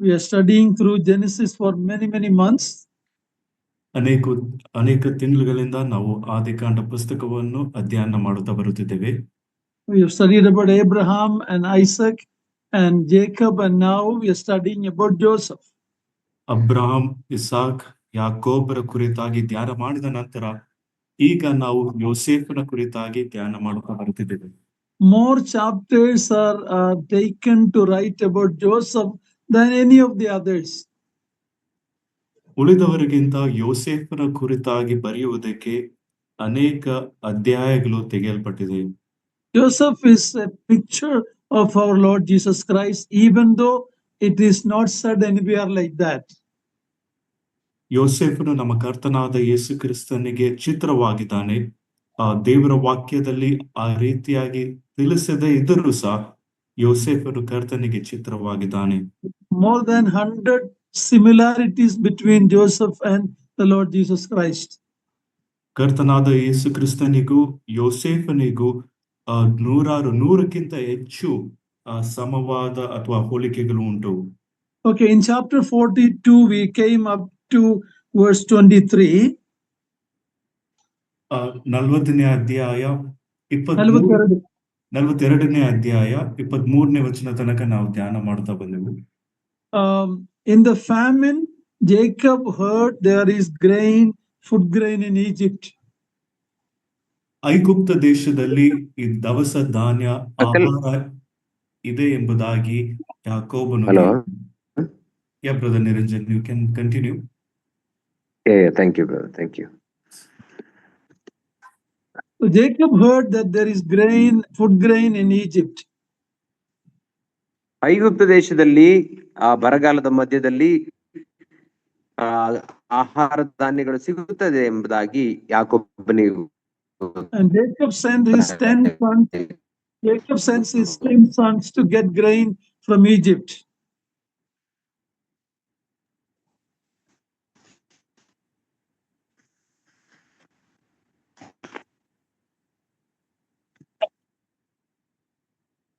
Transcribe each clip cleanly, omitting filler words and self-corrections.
We are studying through Genesis for many months. ಅನೇಕ ತಿಂಗಳುಗಳಿಂದ ನಾವು ಆದಿಕಾಂಡ ಪುಸ್ತಕವನ್ನು ಅಧ್ಯಯನ ಮಾಡುತ್ತಾ ಬರುತ್ತಿದ್ದೇವೆ. We have studied about Abraham and Isaac and Jacob, and now we are studying about Joseph. Abraham, Isaac, ಯಾಕೋಬರ ಕುರಿತಾಗಿ ಧ್ಯಾನ ಮಾಡಿದ ನಂತರ ಈಗ ನಾವು ಯೋಸೇಫನ ಕುರಿತಾಗಿ ಧ್ಯಾನ ಮಾಡುತ್ತಾ ಬರುತ್ತಿದ್ದೇವೆ. More chapters are taken to write about Joseph than any of the others. ಉಳಿದವರಿಗಿಂತ ಯೋಸೇಫನ ಕುರಿತಾಗಿ ಬರೆಯುವುದಕ್ಕೆ ಅನೇಕ ಅಧ್ಯಾಯಗಳು ತೆಗೆಯಲ್ಪಟ್ಟಿದೆ. Joseph is a picture of our Lord Jesus Christ, even though it is not said anywhere like that. ಯೋಸೇಫನು ನಮ್ಮ ಕರ್ತನಾದ ಯೇಸು ಕ್ರಿಸ್ತನಿಗೆ ಚಿತ್ರವಾಗಿದ್ದಾನೆ. ದೇವರ ವಾಕ್ಯದಲ್ಲಿ ಆ ರೀತಿಯಾಗಿ ತಿಳಿಸದೇ ಇದ್ದರೂ ಸಹ ಯೋಸೇಫನು ಕರ್ತನಿಗೆ ಚಿತ್ರವಾಗಿದ್ದಾನೆ. More than 100 similarities between Joseph and the Lord Jesus Christ. ಕರ್ತನಾದ ಯೇಸು ಕ್ರಿಸ್ತನಿಗೂ ಯೋಸೇಫನಿಗೂ ನೂರಕ್ಕಿಂತ ಹೆಚ್ಚು ಸಮವಾದ ಅಥವಾ ಹೋಲಿಕೆಗಳು ಉಂಟು. Okay, in chapter 42 we came up to verse 23. 42ನೇ ಅಧ್ಯಾಯ 23ನೇ ವಚನ ತನಕ ನಾವು ಧ್ಯಾನ ಮಾಡ್ತಾ ಬಂದೆವು. In the famine, Jacob heard there is food grain in Egypt. ಐಗುಪ್ತ ದೇಶದಲ್ಲಿ ಈ ದವಸ ಧಾನ್ಯ ಆಹಾರ ಇದೆ ಎಂಬುದಾಗಿ ಯಾಕೋಬನು. Yeah, brother Niranjan, you can continue. Yeah, thank you, brother. Thank you. So Jacob heard that there is food grain in Egypt. ಐಗುಪ್ತ ದೇಶದಲ್ಲಿ ಆ ಬರಗಾಲದ ಮಧ್ಯದಲ್ಲಿ ಆಹಾರ ಧಾನ್ಯಗಳು ಸಿಗುತ್ತದೆ ಎಂಬುದಾಗಿ ಯಾಕೋಬನಿಗೆ. And Jacob sent his 10 sons. Jacob sends his 10 sons to get grain from Egypt.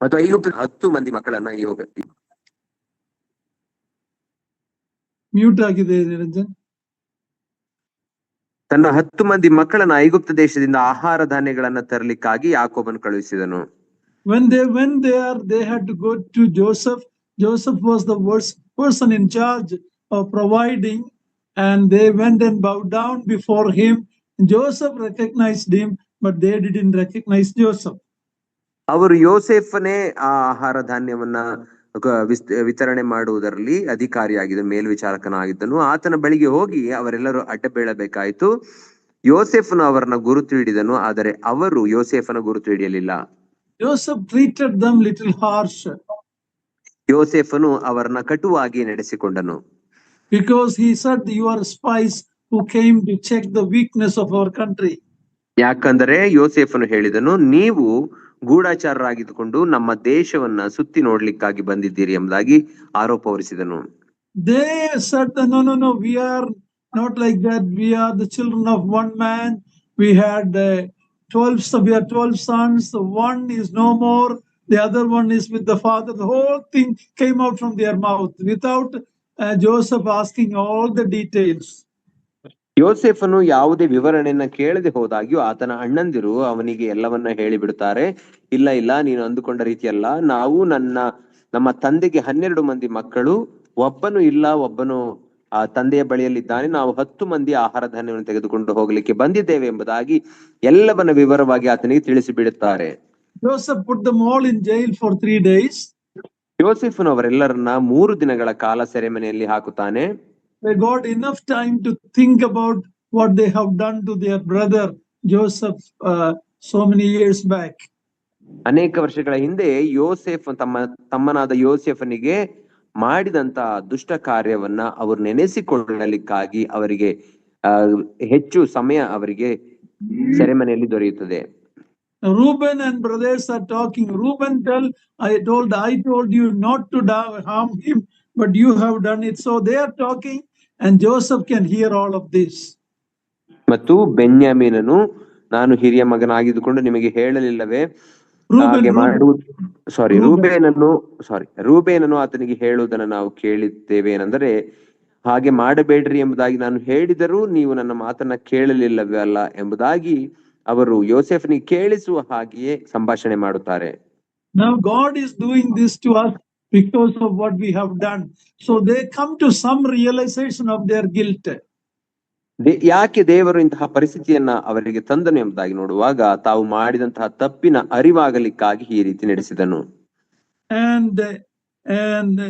ಮತ್ತು ಐಗುಪ್ತ 10 ಮಂದಿ ಮಕ್ಕಳನ್ನ ಮ್ಯೂಟ್ ಆಗಿದೆ ನಿರಂಜನ್. ತನ್ನ 10 ಮಂದಿ ಮಕ್ಕಳನ್ನ ಐಗುಪ್ತ ದೇಶದಿಂದ ಆಹಾರ ಧಾನ್ಯಗಳನ್ನ ತರಲಿಕ್ಕಾಗಿ ಯಾಕೋಬನು ಕಳುಹಿಸಿದನು. When they went there, they had to go to Joseph. Joseph was the person in charge of providing, and they went and bowed down before him. Joseph recognized him, but they didn't recognize Joseph. ಅವರು ಯೋಸೇಫನೇ ಆ ಆಹಾರ ಧಾನ್ಯವನ್ನ ವಿತರಣೆ ಮಾಡುವುದರಲ್ಲಿ ಅಧಿಕಾರಿಯಾಗಿದ್ದ ಮೇಲ್ವಿಚಾರಕನಾಗಿದ್ದನು. ಆತನ ಬಳಿಗೆ ಹೋಗಿ ಅವರೆಲ್ಲರೂ ಅಡ್ಡ ಬೀಳಬೇಕಾಯಿತು. ಯೋಸೇಫನು ಅವರನ್ನ ಗುರುತು ಹಿಡಿದನು, ಆದರೆ ಅವರು ಯೋಸೇಫನ ಗುರುತು ಹಿಡಿಯಲಿಲ್ಲ. Joseph treated them little harsh. ಯೋಸೇಫನು ಅವರನ್ನ ಕಟುವಾಗಿ ನಡೆಸಿಕೊಂಡನು. Because he said, you are spies who came to check the weakness of our country. ಯಾಕಂದರೆ ಯೋಸೇಫನು ಹೇಳಿದನು, ನೀವು ಗೂಢಚಾರರಾಗಿದ್ದುಕೊಂಡು ನಮ್ಮ ದೇಶವನ್ನ ಸುತ್ತಿ ನೋಡ್ಲಿಕ್ಕಾಗಿ ಬಂದಿದ್ದೀರಿ ಎಂಬುದಾಗಿ ಆರೋಪ ಹೊರಿಸಿದನು. They said, no, we are not like that. We are the children of one man. We had 12 sons. One is no more. The other one is with the father. The whole thing came out from their mouth without Joseph asking all the details. ಯೋಸೇಫನು ಯಾವುದೇ ವಿವರಣೆಯನ್ನ ಕೇಳದೆ ಹೋದಾಗ್ಯೂ ಆತನ ಅಣ್ಣಂದಿರು ಅವನಿಗೆ ಎಲ್ಲವನ್ನ ಹೇಳಿಬಿಡುತ್ತಾರೆ. ಇಲ್ಲ, ನೀನು ಅಂದುಕೊಂಡ ರೀತಿಯಲ್ಲ. ನಾವು ನಮ್ಮ ತಂದೆಗೆ 12 ಮಂದಿ ಮಕ್ಕಳು, ಒಬ್ಬನು ಆ ತಂದೆಯ ಬಳಿಯಲ್ಲಿದ್ದಾನೆ. ನಾವು 10 ಮಂದಿ ಆಹಾರ ಧಾನ್ಯವನ್ನು ತೆಗೆದುಕೊಂಡು ಹೋಗ್ಲಿಕ್ಕೆ ಬಂದಿದ್ದೇವೆ ಎಂಬುದಾಗಿ ಎಲ್ಲವನ್ನ ವಿವರವಾಗಿ ಆತನಿಗೆ ತಿಳಿಸಿ ಬಿಡುತ್ತಾರೆ. Joseph put them all in jail for 3 days. ಯೋಸೇಫನು ಅವರೆಲ್ಲರನ್ನ 3 ದಿನಗಳ ಕಾಲ ಸೆರೆಮನೆಯಲ್ಲಿ ಹಾಕುತ್ತಾನೆ. They got enough time to think about what they have done to their brother Joseph so many years back. ಅನೇಕ ವರ್ಷಗಳ ಹಿಂದೆ ತಮ್ಮನಾದ ಯೋಸೇಫನಿಗೆ ಮಾಡಿದಂತ ದುಷ್ಟ ಕಾರ್ಯವನ್ನ ಅವರು ನೆನೆಸಿಕೊಳ್ಳಲಿಕ್ಕಾಗಿ ಅವರಿಗೆ ಹೆಚ್ಚು ಸಮಯ ಅವರಿಗೆ ಸೆರೆಮನೆಯಲ್ಲಿ ದೊರೆಯುತ್ತದೆ. Reuben and brothers are talking. Reuben I told you not to harm him, but you have done it. So they are talking, and Joseph can hear all of this. ಮತ್ತು ಬೆನ್ಯಾಮೀನನು, ನಾನು ಹಿರಿಯ ಮಗನಾಗಿದ್ದುಕೊಂಡು ನಿಮಗೆ ಹೇಳಲಿಲ್ಲವೇ, ಹಾಗೆ ಮಾಡುವುದು Reuben. ರೂಬೇನನು ಆತನಿಗೆ ಹೇಳುವುದನ್ನು ನಾವು ಕೇಳಿದ್ದೇವೆ ಏನೆಂದರೆ, ಹಾಗೆ ಮಾಡಬೇಡ್ರಿ ಎಂಬುದಾಗಿ ನಾನು ಹೇಳಿದರೂ ನೀವು ನನ್ನ ಮಾತನ್ನ ಕೇಳಲಿಲ್ಲವಲ್ಲ ಎಂಬುದಾಗಿ ಅವರು ಯೋಸೇಫನಿಗೆ ಕೇಳಿಸುವ ಹಾಗೆಯೇ ಸಂಭಾಷಣೆ ಮಾಡುತ್ತಾರೆ. Now God is doing this to us because of what we have done. So they come to some realization of their guilt. ಯಾಕೆ ದೇವರು ಇಂತಹ ಪರಿಸ್ಥಿತಿಯನ್ನ ಅವರಿಗೆ ತಂದನು ಎಂಬುದಾಗಿ ನೋಡುವಾಗ, ತಾವು ಮಾಡಿದಂತಹ ತಪ್ಪಿನ ಅರಿವಾಗಲಿಕ್ಕಾಗಿ ಈ ರೀತಿ ನಡೆಸಿದನು. And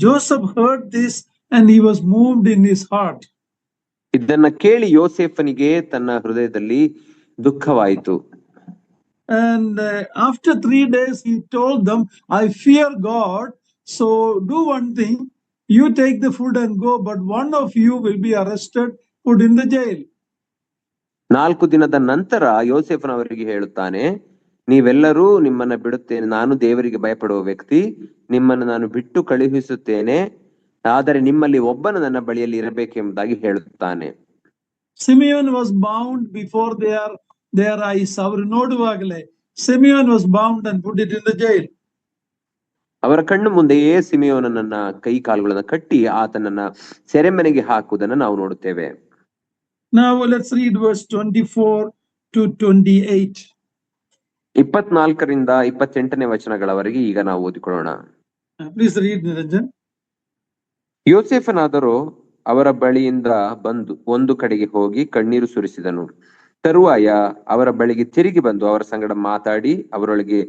Joseph heard this and he was moved in his heart. ಇದನ್ನ ಕೇಳಿ ಯೋಸೇಫನಿಗೆ ತನ್ನ ಹೃದಯದಲ್ಲಿ ದುಃಖವಾಯಿತು. And after 3 days he told them, I fear God, so do one thing, you take the food and go, but one of you will be arrested, put in the jail. 4 ದಿನದ ನಂತರ ಯೋಸೇಫನವರಿಗೆ ಹೇಳುತ್ತಾನೆ, ನೀವೆಲ್ಲರೂ ನಿಮ್ಮನ್ನ ಬಿಡುತ್ತೇನೆ, ನಾನು ದೇವರಿಗೆ ಭಯಪಡುವ ವ್ಯಕ್ತಿ, ನಿಮ್ಮನ್ನು ನಾನು ಬಿಟ್ಟು ಕಳುಹಿಸುತ್ತೇನೆ, ಆದರೆ ನಿಮ್ಮಲ್ಲಿ ಒಬ್ಬನು ನನ್ನ ಬಳಿಯಲ್ಲಿ ಇರಬೇಕೆಂಬುದಾಗಿ ಹೇಳುತ್ತಾನೆ. Simeon was bound before their eyes. ಅವರು ನೋಡುವಾಗಲೇ Simeon was bound and put it in the jail. ಅವರ ಕಣ್ಣು ಮುಂದೆಯೇ ಸಿಮೆಯೋನನ್ನ ಕೈ ಕಾಲುಗಳನ್ನು ಕಟ್ಟಿ ಆತನನ್ನ ಸೆರೆಮನೆಗೆ ಹಾಕುವುದನ್ನು ನಾವು ನೋಡುತ್ತೇವೆ. Now let's read verse 24 to 28. 24ರಿಂದ 28ನೇ ವಚನಗಳವರೆಗೆ ಈಗ ನಾವು ಓದಿಕೊಳ್ಳೋಣ. Please read, Niranjan. ಯೋಸೇಫನಾದರೂ ಅವರ ಬಳಿಯಿಂದ ಬಂದು ಒಂದು ಕಡೆಗೆ ಹೋಗಿ ಕಣ್ಣೀರು ಸುರಿಸಿದನು. ತರುವಾಯ ಅವರ ಬಳಿಗೆ ತಿರುಗಿ ಬಂದು ಅವರ ಸಂಗಡ ಮಾತಾಡಿ ಅವರೊಳಗೆ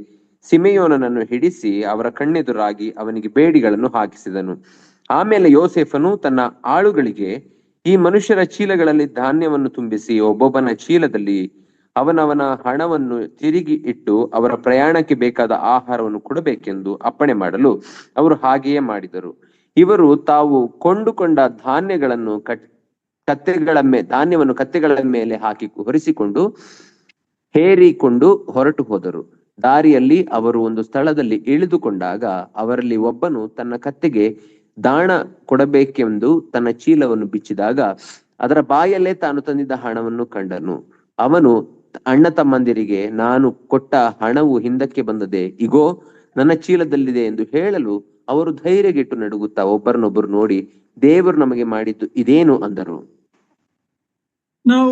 ಸಿಮೆಯೋನನನ್ನು ಹಿಡಿಸಿ ಅವರ ಕಣ್ಣೆದುರಾಗಿ ಅವನಿಗೆ ಬೇಡಿಗಳನ್ನು ಹಾಕಿಸಿದನು. ಆಮೇಲೆ ಯೋಸೇಫನು ತನ್ನ ಆಳುಗಳಿಗೆ, ಈ ಮನುಷ್ಯರ ಚೀಲಗಳಲ್ಲಿ ಧಾನ್ಯವನ್ನು ತುಂಬಿಸಿ ಒಬ್ಬೊಬ್ಬನ ಚೀಲದಲ್ಲಿ ಅವನವನ ಹಣವನ್ನು ತಿರುಗಿ ಇಟ್ಟು ಅವರ ಪ್ರಯಾಣಕ್ಕೆ ಬೇಕಾದ ಆಹಾರವನ್ನು ಕೊಡಬೇಕೆಂದು ಅಪ್ಪಣೆ ಮಾಡಲು ಅವರು ಹಾಗೆಯೇ ಮಾಡಿದರು. ಇವರು ತಾವು ಕೊಂಡುಕೊಂಡ ಧಾನ್ಯವನ್ನು ಕತ್ತೆಗಳ ಮೇಲೆ ಹಾಕಿ ಹೊರಿಸಿಕೊಂಡು ಹೇರಿಕೊಂಡು ಹೊರಟು ಹೋದರು. ದಾರಿಯಲ್ಲಿ ಅವರು ಒಂದು ಸ್ಥಳದಲ್ಲಿ ಇಳಿದುಕೊಂಡಾಗ ಅವರಲ್ಲಿ ಒಬ್ಬನು ತನ್ನ ಕತ್ತೆಗೆ ದಾಣ ಕೊಡಬೇಕೆಂದು ತನ್ನ ಚೀಲವನ್ನು ಬಿಚ್ಚಿದಾಗ ಅದರ ಬಾಯಲ್ಲೇ ತಾನು ತಂದಿದ್ದ ಹಣವನ್ನು ಕಂಡನು. ಅವನು ಅಣ್ಣ ತಮ್ಮಂದಿರಿಗೆ, ನಾನು ಕೊಟ್ಟ ಹಣವು ಹಿಂದಕ್ಕೆ ಬಂದದೆ, ಇಗೋ ನನ್ನ ಚೀಲದಲ್ಲಿದೆ ಎಂದು ಹೇಳಲು ಅವರು ಧೈರ್ಯಗೆಟ್ಟು ನಡುಗುತ್ತಾ ಒಬ್ಬರನ್ನೊಬ್ಬರು ನೋಡಿ, ದೇವರು ನಮಗೆ ಮಾಡಿದ್ದು ಇದೇನು ಅಂದರು. Now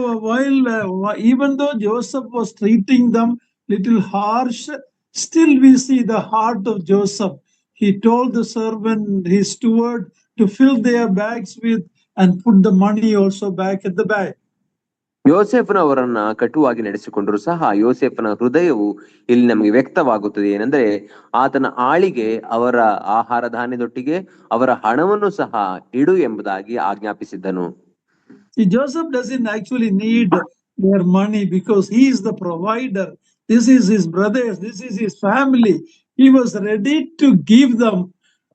even though Joseph was treating them little harsh, still we see the heart of Joseph. He told the servant, his steward, to fill their bags with and put the money also back at the bag. ಯೋಸೇಫನವರನ್ನ ಕಟುವಾಗಿ ನಡೆಸಿಕೊಂಡರು ಸಹ ಯೋಸೇಫನ ಹೃದಯವು ಇಲ್ಲಿ ನಮಗೆ ವ್ಯಕ್ತವಾಗುತ್ತದೆ. ಏನೆಂದ್ರೆ, ಆತನ ಆಳಿಗೆ ಅವರ ಆಹಾರ ಧಾನ್ಯದೊಟ್ಟಿಗೆ ಅವರ ಹಣವನ್ನು ಸಹ ಇಡು ಎಂಬುದಾಗಿ ಆಜ್ಞಾಪಿಸಿದ್ದನು. See, Joseph doesn't actually need their money because he is the provider. This is his brothers, this is his family. He was ready to give them,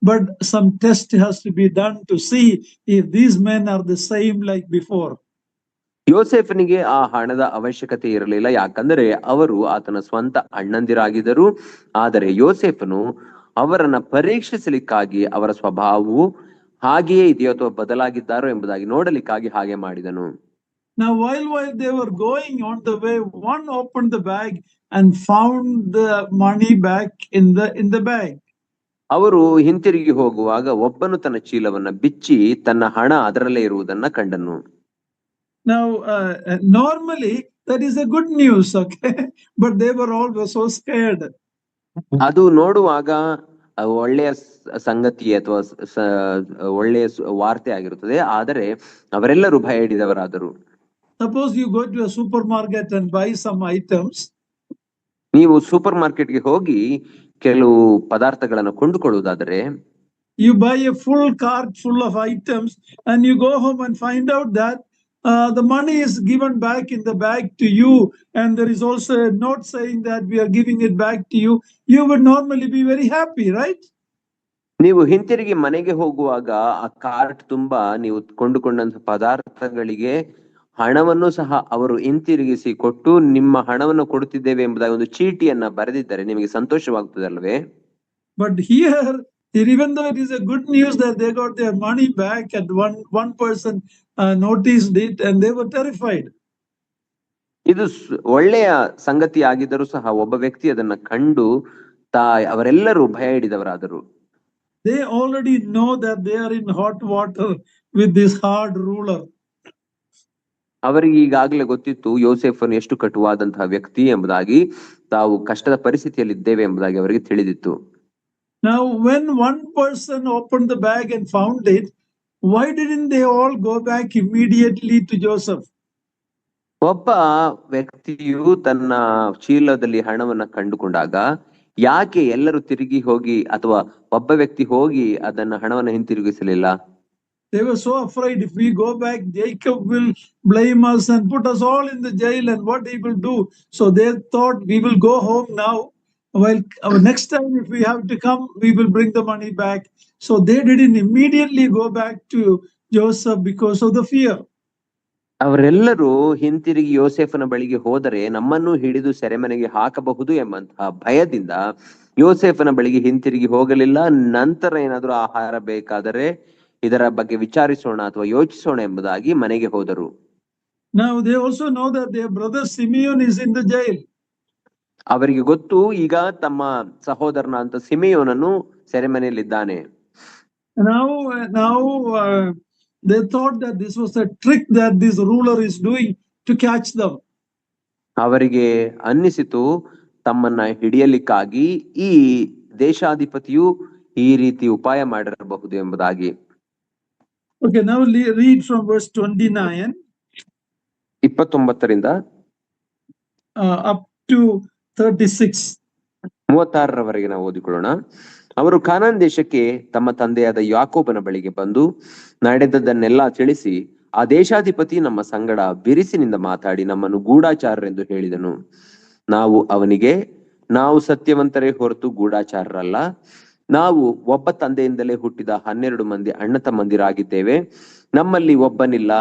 but some test has to be done to see if these men are the same like before. ಯೋಸೇಫನಿಗೆ ಆ ಹಣದ ಅವಶ್ಯಕತೆ ಇರಲಿಲ್ಲ, ಯಾಕಂದರೆ ಅವರು ಆತನ ಸ್ವಂತ ಅಣ್ಣಂದಿರಾಗಿದ್ದರು. ಆದರೆ ಯೋಸೇಫನು ಅವರನ್ನ ಪರೀಕ್ಷಿಸಲಿಕ್ಕಾಗಿ ಅವರ ಸ್ವಭಾವವು ಹಾಗೆಯೇ ಇದೆಯೋ ಅಥವಾ ಬದಲಾಗಿದ್ದಾರೋ ಎಂಬುದಾಗಿ ನೋಡಲಿಕ್ಕಾಗಿ ಹಾಗೆ ಮಾಡಿದನು. Now while they were going on the way, one opened the bag and found the money back in the bag. ಅವರು ಹಿಂತಿರುಗಿ ಹೋಗುವಾಗ ಒಬ್ಬನು ತನ್ನ ಚೀಲವನ್ನ ಬಿಚ್ಚಿ ತನ್ನ ಹಣ ಅದರಲ್ಲೇ ಇರುವುದನ್ನ ಕಂಡನು. Now normally that is a good news, okay, but they were all so scared. ಅದು ನೋಡುವಾಗ ಒಳ್ಳೆಯ ಸಂಗತಿ ಅಥವಾ ಒಳ್ಳೆಯ ವಾರ್ತೆ ಆಗಿರುತ್ತದೆ, ಆದರೆ ಅವರೆಲ್ಲರೂ ಭಯ ಹಿಡಿದವರಾದರು. Suppose you go to a supermarket and buy some items. ನೀವು ಸೂಪರ್ ಮಾರ್ಕೆಟ್ಗೆ ಹೋಗಿ ಕೆಲವು ಪದಾರ್ಥಗಳನ್ನು ಕೊಂಡುಕೊಳ್ಳುವುದಾದರೆ, you buy a full cart full of items and you go home and find out that the money is given back in the bag to you, and there is also a note saying that we are giving it back to you. You would normally be very happy, right? ನೀವು ಹಿಂತಿರುಗಿ ಮನೆಗೆ ಹೋಗುವಾಗ ಆ cart ತುಂಬಾ ನೀವು ಕೊಂಡುಕೊಂಡಂತ ಪದಾರ್ಥಗಳಿಗೆ ಹಣವನ್ನು ಸಹ ಅವರು ಹಿಂತಿರುಗಿಸಿ ಕೊಟ್ಟು ನಿಮ್ಮ ಹಣವನ್ನು ಕೊಡುತ್ತಿದ್ದೇವೆ ಎಂಬುದಾಗಿ ಒಂದು ಚೀಟಿಯನ್ನ ಬರೆದಿದ್ದರೆ ನಿಮಗೆ ಸಂತೋಷವಾಗುತ್ತದೆ ಅಲ್ವೇ? But here, even though it is a good news that they got their money back, and one person noticed it and they were terrified. ಇದು ಒಳ್ಳೆಯ ಸಂಗತಿ ಆಗಿದ್ದರೂ ಸಹ ಒಬ್ಬ ವ್ಯಕ್ತಿ ಅದನ್ನ ಕಂಡು ಅವರೆಲ್ಲರೂ ಭಯ ಹಿಡಿದವರಾದರು. They already know that they are in hot water with this hard ruler. ಅವರಿಗೆ ಈಗಾಗಲೇ ಗೊತ್ತಿತ್ತು ಯೋಸೇಫನು ಎಷ್ಟು ಕಟುವಾದಂತಹ ವ್ಯಕ್ತಿ ಎಂಬುದಾಗಿ, ತಾವು ಕಷ್ಟದ ಪರಿಸ್ಥಿತಿಯಲ್ಲಿ ಇದ್ದೇವೆ ಎಂಬುದಾಗಿ ಅವರಿಗೆ ತಿಳಿದಿತ್ತು. Now when one person opened the bag and found it, why didn't they all go back immediately to Joseph? ಒಬ್ಬ ವ್ಯಕ್ತಿಯು ತನ್ನ ಚೀಲದಲ್ಲಿ ಹಣವನ್ನ ಕಂಡುಕೊಂಡಾಗ ಯಾಕೆ ಎಲ್ಲರೂ ತಿರುಗಿ ಹೋಗಿ ಅಥವಾ ಒಬ್ಬ ವ್ಯಕ್ತಿ ಹೋಗಿ ಅದನ್ನ ಹಣವನ್ನು ಹಿಂತಿರುಗಿಸಲಿಲ್ಲ? They were so afraid, if we go back, Jacob will blame us and put us all in the jail, and what he will do. So they thought, we will go home now. Well, next time if we have to come, we will bring the money back. So they didn't immediately go back to Joseph because of the fear. ಅವರೆಲ್ಲರೂ ಹಿಂತಿರುಗಿ ಯೋಸೇಫನ ಬಳಿಗೆ ಹೋದರೆ ನಮ್ಮನ್ನು ಹಿಡಿದು ಸೆರೆಮನೆಗೆ ಹಾಕಬಹುದು ಎಂಬಂತಹ ಭಯದಿಂದ ಯೋಸೇಫನ ಬಳಿಗೆ ಹಿಂತಿರುಗಿ ಹೋಗಲಿಲ್ಲ. ನಂತರ ಏನಾದರೂ ಆಹಾರ ಬೇಕಾದರೆ ಇದರ ಬಗ್ಗೆ ವಿಚಾರಿಸೋಣ ಅಥವಾ ಯೋಚಿಸೋಣ ಎಂಬುದಾಗಿ ಮನೆಗೆ ಹೋದರು. Now they also know that their brother Simeon is in the jail. ಅವರಿಗೆ ಗೊತ್ತು ಈಗ ತಮ್ಮ ಸಹೋದರನಾದಂತ ಸಿಮೆಯೋನನು ಸೆರೆಮನೆಯಲ್ಲಿದ್ದಾನೆ. Now they thought that this was a trick that this ruler is doing to catch them. ಅವರಿಗೆ ಅನ್ನಿಸಿತು ತಮ್ಮನ್ನ ಹಿಡಿಯಲಿಕ್ಕಾಗಿ ಈ ದೇಶಾಧಿಪತಿಯು ಈ ರೀತಿ ಉಪಾಯ ಮಾಡಿರಬಹುದು ಎಂಬುದಾಗಿ. Okay, now read from verse 29 29ರಿಂದ up to 36. 36ರವರೆಗೆ ನಾವು ಓದಿಕೊಳ್ಳೋಣ. ಅವರು ಕಾನಾನ್ ದೇಶಕ್ಕೆ ತಮ್ಮ ತಂದೆಯಾದ ಯಾಕೋಬನ ಬಳಿಗೆ ಬಂದು ನಡೆದದ್ದನ್ನೆಲ್ಲ ತಿಳಿಸಿ, ಆ ದೇಶಾಧಿಪತಿ ನಮ್ಮ ಸಂಗಡ ಬಿರುಸಿನಿಂದ ಮಾತಾಡಿ ನಮ್ಮನ್ನು ಗೂಢಾಚಾರರೆಂದು ಹೇಳಿದನು. ನಾವು ಅವನಿಗೆ, ನಾವು ಸತ್ಯವಂತರೇ ಹೊರತು ಗೂಢಾಚಾರರಲ್ಲ. ನಾವು ಒಬ್ಬ ತಂದೆಯಿಂದಲೇ ಹುಟ್ಟಿದ 12 ಮಂದಿ ಅಣ್ಣ ತಮ್ಮಂದಿರಾಗಿದ್ದೇವೆ. ನಮ್ಮಲ್ಲಿ ಒಬ್ಬನಿಲ್ಲ,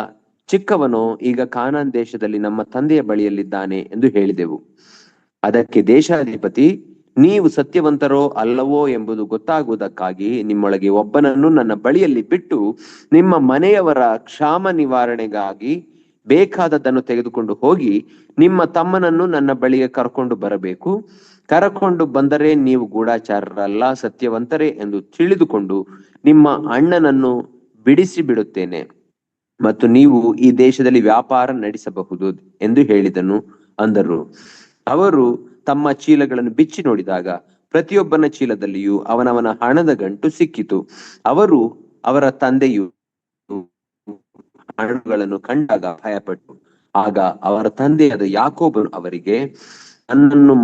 ಚಿಕ್ಕವನು ಈಗ ಕಾನಾನ್ ದೇಶದಲ್ಲಿ ನಮ್ಮ ತಂದೆಯ ಬಳಿಯಲ್ಲಿದ್ದಾನೆ ಎಂದು ಹೇಳಿದೆವು. ಅದಕ್ಕೆ ದೇಶಾಧಿಪತಿ, ನೀವು ಸತ್ಯವಂತರೋ ಅಲ್ಲವೋ ಎಂಬುದು ಗೊತ್ತಾಗುವುದಕ್ಕಾಗಿ ನಿಮ್ಮೊಳಗೆ ಒಬ್ಬನನ್ನು ನನ್ನ ಬಳಿಯಲ್ಲಿ ಬಿಟ್ಟು ನಿಮ್ಮ ಮನೆಯವರ ಕ್ಷಾಮ ನಿವಾರಣೆಗಾಗಿ ಬೇಕಾದದ್ದನ್ನು ತೆಗೆದುಕೊಂಡು ಹೋಗಿ ನಿಮ್ಮ ತಮ್ಮನನ್ನು ನನ್ನ ಬಳಿಗೆ ಕರ್ಕೊಂಡು ಬರಬೇಕು. ಕರಕೊಂಡು ಬಂದರೆ ನೀವು ಗೂಢಾಚಾರರಲ್ಲ, ಸತ್ಯವಂತರೇ ಎಂದು ತಿಳಿದುಕೊಂಡು ನಿಮ್ಮ ಅಣ್ಣನನ್ನು ಬಿಡಿಸಿ ಬಿಡುತ್ತೇನೆ ಮತ್ತು ನೀವು ಈ ದೇಶದಲ್ಲಿ ವ್ಯಾಪಾರ ನಡೆಸಬಹುದು ಎಂದು ಹೇಳಿದನು ಅಂದರು. ಅವರು ತಮ್ಮ ಚೀಲಗಳನ್ನು ಬಿಚ್ಚಿ ನೋಡಿದಾಗ ಪ್ರತಿಯೊಬ್ಬನ ಚೀಲದಲ್ಲಿಯೂ ಅವನವನ ಹಣದ ಗಂಟು ಸಿಕ್ಕಿತು. ಅವರು ಅವರ ತಂದೆಯು ಹಣಗಳನ್ನು ಕಂಡಾಗ ಭಯಪಟ್ಟು, ಆಗ ಅವರ ತಂದೆಯಾದ ಯಾಕೋಬನು ಅವರಿಗೆ, ನನ್ನನ್ನು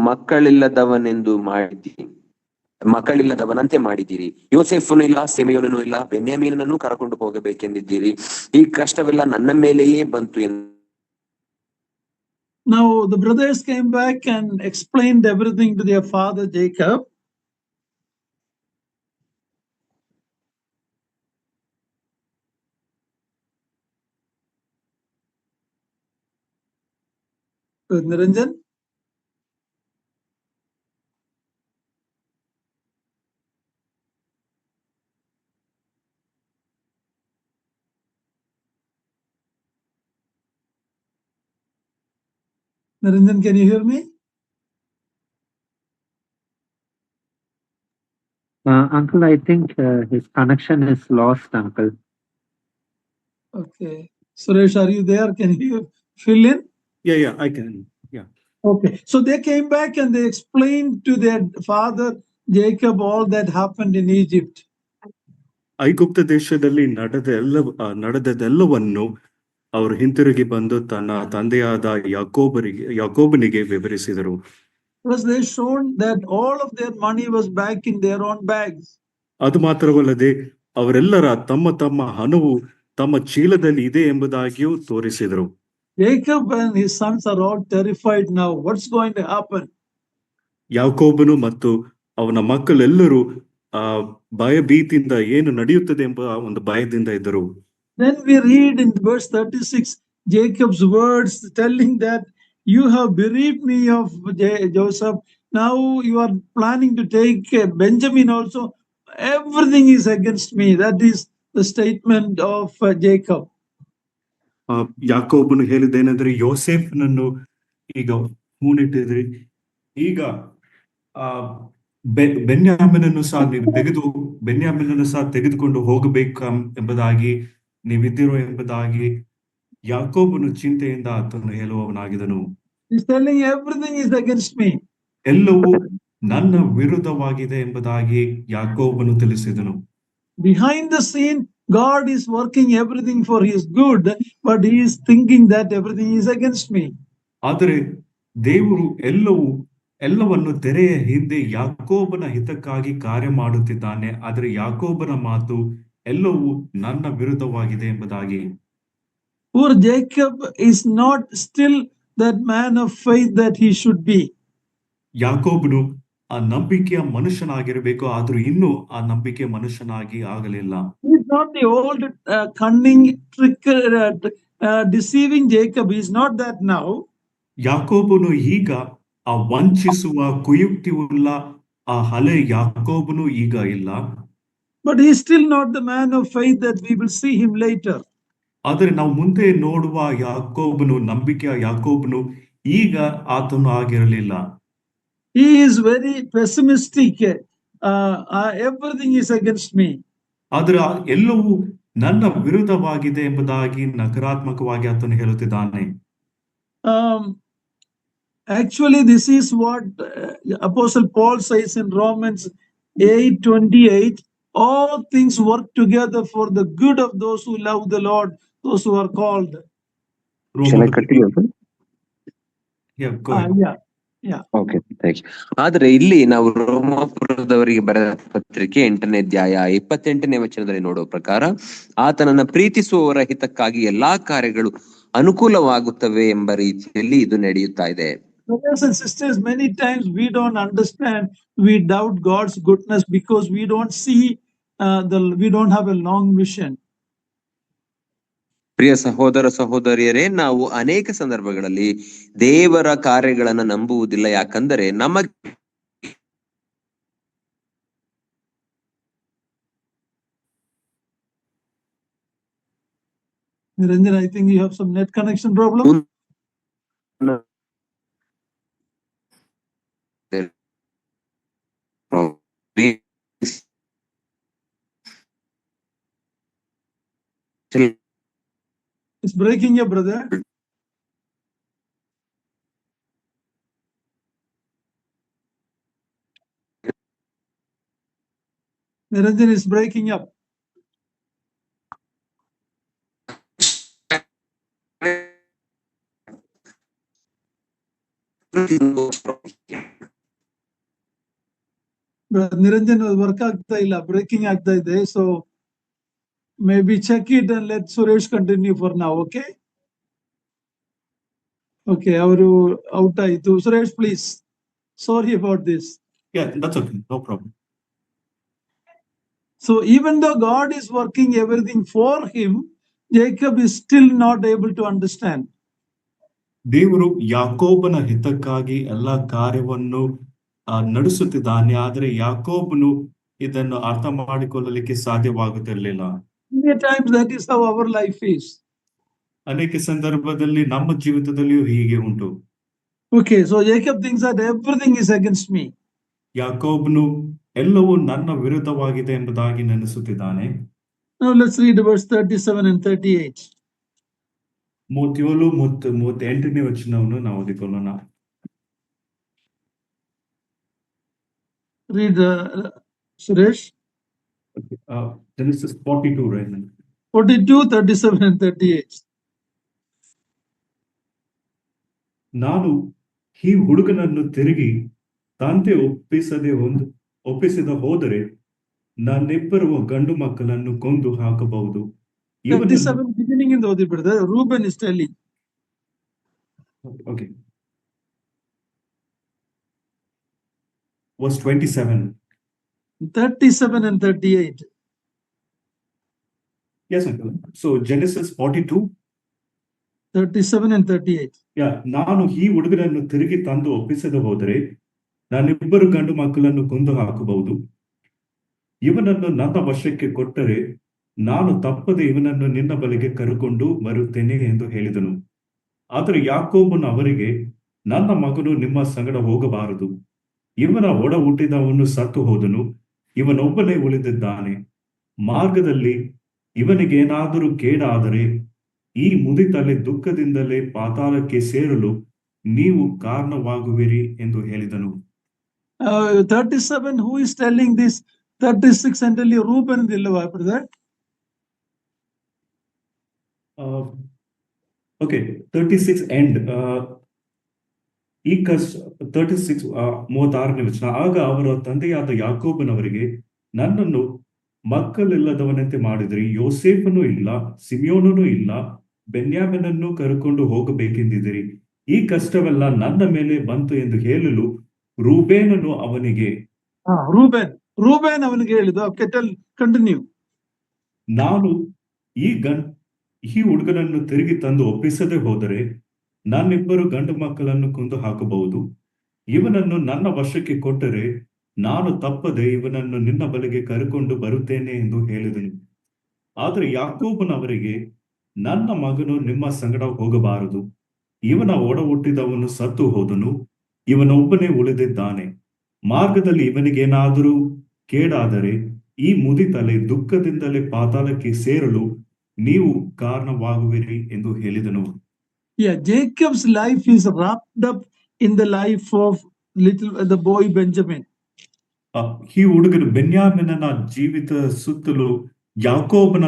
ಮಕ್ಕಳಿಲ್ಲದವನಂತೆ ಮಾಡಿದ್ದೀರಿ. ಯೋಸೇಫನು ಇಲ್ಲ, ಸಿಮೆಯೋನನು ಇಲ್ಲ, ಬೆನ್ಯಾಮೀನನನ್ನು ಕರಕೊಂಡು ಹೋಗಬೇಕೆಂದಿದ್ದೀರಿ. ಈ ಕಷ್ಟವೆಲ್ಲ ನನ್ನ ಮೇಲೆಯೇ ಬಂತು ಎಂದು. Now the brothers came back and explained everything to their father Jacob. Niranjan? Niranjan, can you hear me? Uncle, I think his connection is lost, Uncle. Okay. Suresh, are you there? Can you fill in? Yeah, I can. Yeah. Okay. So they came back and they explained to their father Jacob all that happened in Egypt. ಐಗುಪ್ತ ದೇಶದಲ್ಲಿ ನಡೆದದೆಲ್ಲವನ್ನು ಅವರು ಹಿಂತಿರುಗಿ ಬಂದು ತನ್ನ ತಂದೆಯಾದ ಯಾಕೋಬನಿಗೆ ವಿವರಿಸಿದರು. Because they shown that all of their money was back in their own bags. ಅದು ಮಾತ್ರವಲ್ಲದೆ ಅವರೆಲ್ಲರ ತಮ್ಮ ಹಣವು ತಮ್ಮ ಚೀಲದಲ್ಲಿ ಇದೆ ಎಂಬುದಾಗಿಯೂ ತೋರಿಸಿದರು. Jacob and his sons are all terrified now. What's going to happen? ಯಾಕೋಬನು ಮತ್ತು ಅವನ ಮಕ್ಕಳೆಲ್ಲರೂ ಭಯಭೀತಿಯಿಂದ ಏನು ನಡೆಯುತ್ತದೆ ಎಂಬ ಒಂದು ಭಯದಿಂದ ಇದ್ದರು. Then we read in verse 36 Jacob's words telling that you have bereaved me of Joseph. Now you are planning to take Benjamin also. Everything is against me. That is the statement of Jacob. ಯಾಕೋಬನು ಹೇಳಿದ್ದೇನೆಂದ್ರೆ, ಯೋಸೇಫನನ್ನು ಈಗ ಹೂಣಿಟ್ಟಿದ್ರಿ. ಈಗ ಆ ಬೆನ್ಯಾಮಿನನ್ನು ಸಹ ನೀವು ಬೆನ್ಯಾಮಿನನ್ನು ಸಹ ತೆಗೆದುಕೊಂಡು ಹೋಗಬೇಕು ಎಂಬುದಾಗಿ ನೀವಿದ್ದಿರೋ ಎಂಬುದಾಗಿ ಯಾಕೋಬನು ಚಿಂತೆಯಿಂದ ಆತನು ಹೇಳುವವನಾಗಿದನು. He's telling everything is against me. ಎಲ್ಲವೂ ನನ್ನ ವಿರುದ್ಧವಾಗಿದೆ ಎಂಬುದಾಗಿ ಯಾಕೋಬನು ತಿಳಿಸಿದನು. Behind the scene, God is working everything for his good, but he is thinking that everything is against me. ಆದರೆ ದೇವರು ಎಲ್ಲವನ್ನು ತೆರೆಯ ಹಿಂದೆ ಯಾಕೋಬನ ಹಿತಕ್ಕಾಗಿ ಕಾರ್ಯ ಮಾಡುತ್ತಿದ್ದಾನೆ. ಆದರೆ ಯಾಕೋಬನ ಮಾತು ಎಲ್ಲವೂ ನನ್ನ ವಿರುದ್ಧವಾಗಿದೆ ಎಂಬುದಾಗಿ. Poor Jacob is not still that man of faith that he should be. ಯಾಕೋಬನು ಆ ನಂಬಿಕೆಯ ಮನುಷ್ಯನಾಗಿರಬೇಕು, ಆದ್ರೂ ಇನ್ನೂ ಆ ನಂಬಿಕೆಯ ಮನುಷ್ಯನಾಗಿ ಆಗಲಿಲ್ಲ. He is not the old cunning trick deceiving Jacob. He is not that now. ಯಾಕೋಬನು ಈಗ ಆ ವಂಚಿಸುವ ಕುಯುಕ್ತಿಯುಳ್ಳ ಆ ಹಳೆ ಯಾಕೋಬನು ಈಗ ಇಲ್ಲ. But he is still not the man of faith that we will see him later. ಆದರೆ ನಾವು ಮುಂದೆ ನೋಡುವ ಯಾಕೋಬನು, ನಂಬಿಕೆಯ ಯಾಕೋಬನು ಈಗ ಆತನು ಆಗಿರಲಿಲ್ಲ. He is very pessimistic. Everything is against me. ಆದರೆ ಎಲ್ಲವೂ ನನ್ನ ವಿರುದ್ಧವಾಗಿದೆ ಎಂಬುದಾಗಿ ನಕಾರಾತ್ಮಕವಾಗಿ ಆತನು ಹೇಳುತ್ತಿದ್ದಾನೆ. Actually, this is what Apostle Paul says in Romans 8:28. All things work together for the good of those who love the Lord, those who are called. Shall I continue? Yeah, go ahead. Yeah. Okay, thank you. ಆದ್ರೆ ಇಲ್ಲಿ ನಾವು ರೋಮಾಪುರದವರಿಗೆ ಬರೆದ ಪತ್ರಿಕೆ 8ನೇ ಅಧ್ಯಾಯ 28ನೇ ವಚನದಲ್ಲಿ ನೋಡುವ ಪ್ರಕಾರ ಆತನನ್ನ ಪ್ರೀತಿಸುವವರ ಹಿತಕ್ಕಾಗಿ ಎಲ್ಲಾ ಕಾರ್ಯಗಳು ಅನುಕೂಲವಾಗುತ್ತವೆ ಎಂಬ ರೀತಿಯಲ್ಲಿ ಇದು ನಡೆಯುತ್ತಾ ಇದೆ. Brothers and sisters, many times we don't understand, we doubt God's goodness because we don't see we don't have a long vision. ಪ್ರಿಯ ಸಹೋದರ ಸಹೋದರಿಯರೇ, ನಾವು ಅನೇಕ ಸಂದರ್ಭಗಳಲ್ಲಿ ದೇವರ ಕಾರ್ಯಗಳನ್ನು ನಂಬುವುದಿಲ್ಲ. ಯಾಕಂದರೆ ನಮಗೆ Niranjan, I think you have some net connection problem. It's breaking your brother. Niranjan is breaking up. Niranjan work ಆಗ್ತಾ ಇಲ್ಲ, breaking ಆಗ್ತಾ ಇದೆ. So maybe check it and let Suresh continue for now. Okay. Okay, ಅವರು out ಆಯ್ತು. Suresh, please. Sorry about this. Yeah, that's okay, no problem. So even though God is working everything for him, Jacob is still not able to understand. ದೇವರು ಯಾಕೋಬನ ಹಿತಕ್ಕಾಗಿ ಎಲ್ಲಾ ಕಾರ್ಯವನ್ನು ನಡೆಸುತ್ತಿದ್ದಾನೆ, ಆದರೆ ಯಾಕೋಬನು ಇದನ್ನು ಅರ್ಥ ಮಾಡಿಕೊಳ್ಳಲಿಕ್ಕೆ ಸಾಧ್ಯವಾಗುತ್ತಿರಲಿಲ್ಲ. Many times that is how our life is. ಅನೇಕ ಸಂದರ್ಭದಲ್ಲಿ ನಮ್ಮ ಜೀವಿತದಲ್ಲಿಯೂ ಹೀಗೆ ಉಂಟು. Okay, so Jacob thinks that everything is against me. ಯಾಕೋಬನು ಎಲ್ಲವೂ ನನ್ನ ವಿರುದ್ಧವಾಗಿದೆ ಎಂಬುದಾಗಿ ನೆನೆಸುತ್ತಿದ್ದಾನೆ. Now let's read verse 37 and 38. 37 ಮತ್ತು 38ನೇ ವಚನವನ್ನು ನಾವು ಓದಿಕೊಳ್ಳೋಣ. Read, Suresh. Genesis 42, right? 42, 37 and 38. ನಾನು ಈ ಹುಡುಗನನ್ನು ತಿರುಗಿ ತಂದೆ ಒಪ್ಪಿಸದ ಹೋದರೆ ನಾನಿಬ್ಬರು ಗಂಡು ಮಕ್ಕಳನ್ನು ಕೊಂದು ಹಾಕಬಹುದು. 37 beginning in the Odi brother, Reuben is telling. Okay. Verse 27. 37 and 38. Yes, uncle. So Genesis 42. 37 and 38. Yeah, ನಾನು ಈ ಹುಡುಗನನ್ನು ತಿರುಗಿ ತಂದು ಒಪ್ಪಿಸದೆ ಹೋದರೆ ನಾನಿಬ್ಬರು ಗಂಡು ಮಕ್ಕಳನ್ನು ಕೊಂದು ಹಾಕಬಹುದು. ಇವನನ್ನು ನನ್ನ ವಶಕ್ಕೆ ಕೊಟ್ಟರೆ ನಾನು ತಪ್ಪದೆ ಇವನನ್ನು ನಿನ್ನ ಬಳಿಗೆ ಕರೆಕೊಂಡು ಬರುತ್ತೇನೆ ಎಂದು ಹೇಳಿದನು. ಆದರೆ ಯಾಕೋಬನು ಅವರಿಗೆ, ನನ್ನ ಮಗನು ನಿಮ್ಮ ಸಂಗಡ ಹೋಗಬಾರದು. ಇವನ ಒಡ ಹುಟ್ಟಿದವನು ಸತ್ತು ಹೋದನು, ಇವನೊಬ್ಬನೇ ಉಳಿದಿದ್ದಾನೆ. ಮಾರ್ಗದಲ್ಲಿ ಇವನಿಗೇನಾದರೂ ಕೇಡಾದರೆ ಈ ಮುದಿತಲೆ ದುಃಖದಿಂದಲೇ ಪಾತಾಳಕ್ಕೆ ಸೇರಲು ನೀವು ಕಾರಣವಾಗುವಿರಿ ಎಂದು ಹೇಳಿದನು. 37, who is telling this? 36 ಅಂತಲ್ಲಿ ರೂಬನ್ ಇಲ್ಲವಾ ಬ್ರದರ್? Okay, 36 end. ಈ 36 36ನೇ ವಚನ. ಆಗ ಅವರ ತಂದೆಯಾದ ಯಾಕೋಬನವರಿಗೆ, ನನ್ನನ್ನು ಮಕ್ಕಳಿಲ್ಲದವನಂತೆ ಮಾಡಿದ್ರಿ. ಯೋಸೇಫನು ಇಲ್ಲ, ಸಿಮಿಯೋನನು ಇಲ್ಲ, ಬೆನ್ಯಾಮನನ್ನು ಕರೆಕೊಂಡು ಹೋಗಬೇಕೆಂದಿದ್ದೀರಿ. ಈ ಕಷ್ಟವೆಲ್ಲ ನನ್ನ ಮೇಲೆ ಬಂತು ಎಂದು ಹೇಳಲು ರೂಬೇನನು ಅವನಿಗೆ, ರೂಬೇನ್ ಅವನಿಗೆ ಹೇಳಿದ, ಕಂಟಿನ್ಯೂ. ನಾನು ಈ ಹುಡುಗನನ್ನು ತಿರುಗಿ ತಂದು ಒಪ್ಪಿಸದೆ ಹೋದರೆ ನನ್ನಿಬ್ಬರು ಗಂಡು ಮಕ್ಕಳನ್ನು ಕೊಂದು ಹಾಕಬಹುದು. ಇವನನ್ನು ನನ್ನ ವಶಕ್ಕೆ ಕೊಟ್ಟರೆ ನಾನು ತಪ್ಪದೆ ಇವನನ್ನು ನಿನ್ನ ಬಳಿಗೆ ಕರೆಕೊಂಡು ಬರುತ್ತೇನೆ ಎಂದು ಹೇಳಿದನು. ಆದರೆ ಯಾಕೋಬನವರಿಗೆ, ನನ್ನ ಮಗನು ನಿಮ್ಮ ಸಂಗಡ ಹೋಗಬಾರದು. ಇವನ ಒಡ ಹುಟ್ಟಿದವನು ಸತ್ತು ಹೋದನು, ಇವನೊಬ್ಬನೇ ಉಳಿದಿದ್ದಾನೆ. ಮಾರ್ಗದಲ್ಲಿ ಇವನಿಗೇನಾದರೂ ಕೇಡಾದರೆ ಈ ಮುದಿತಲೆ ದುಃಖದಿಂದಲೇ ಪಾತಾಳಕ್ಕೆ ಸೇರಲು ನೀವು ಕಾರಣವಾಗುವಿರಿ ಎಂದು ಹೇಳಿದನು. Yeah, Jacob's life is wrapped up in the life of the boy Benjamin. ಈ ಹುಡುಗನು ಬೆನ್ಯಾಮಿನನ ಜೀವಿತ ಸುತ್ತಲೂ ಯಾಕೋಬನ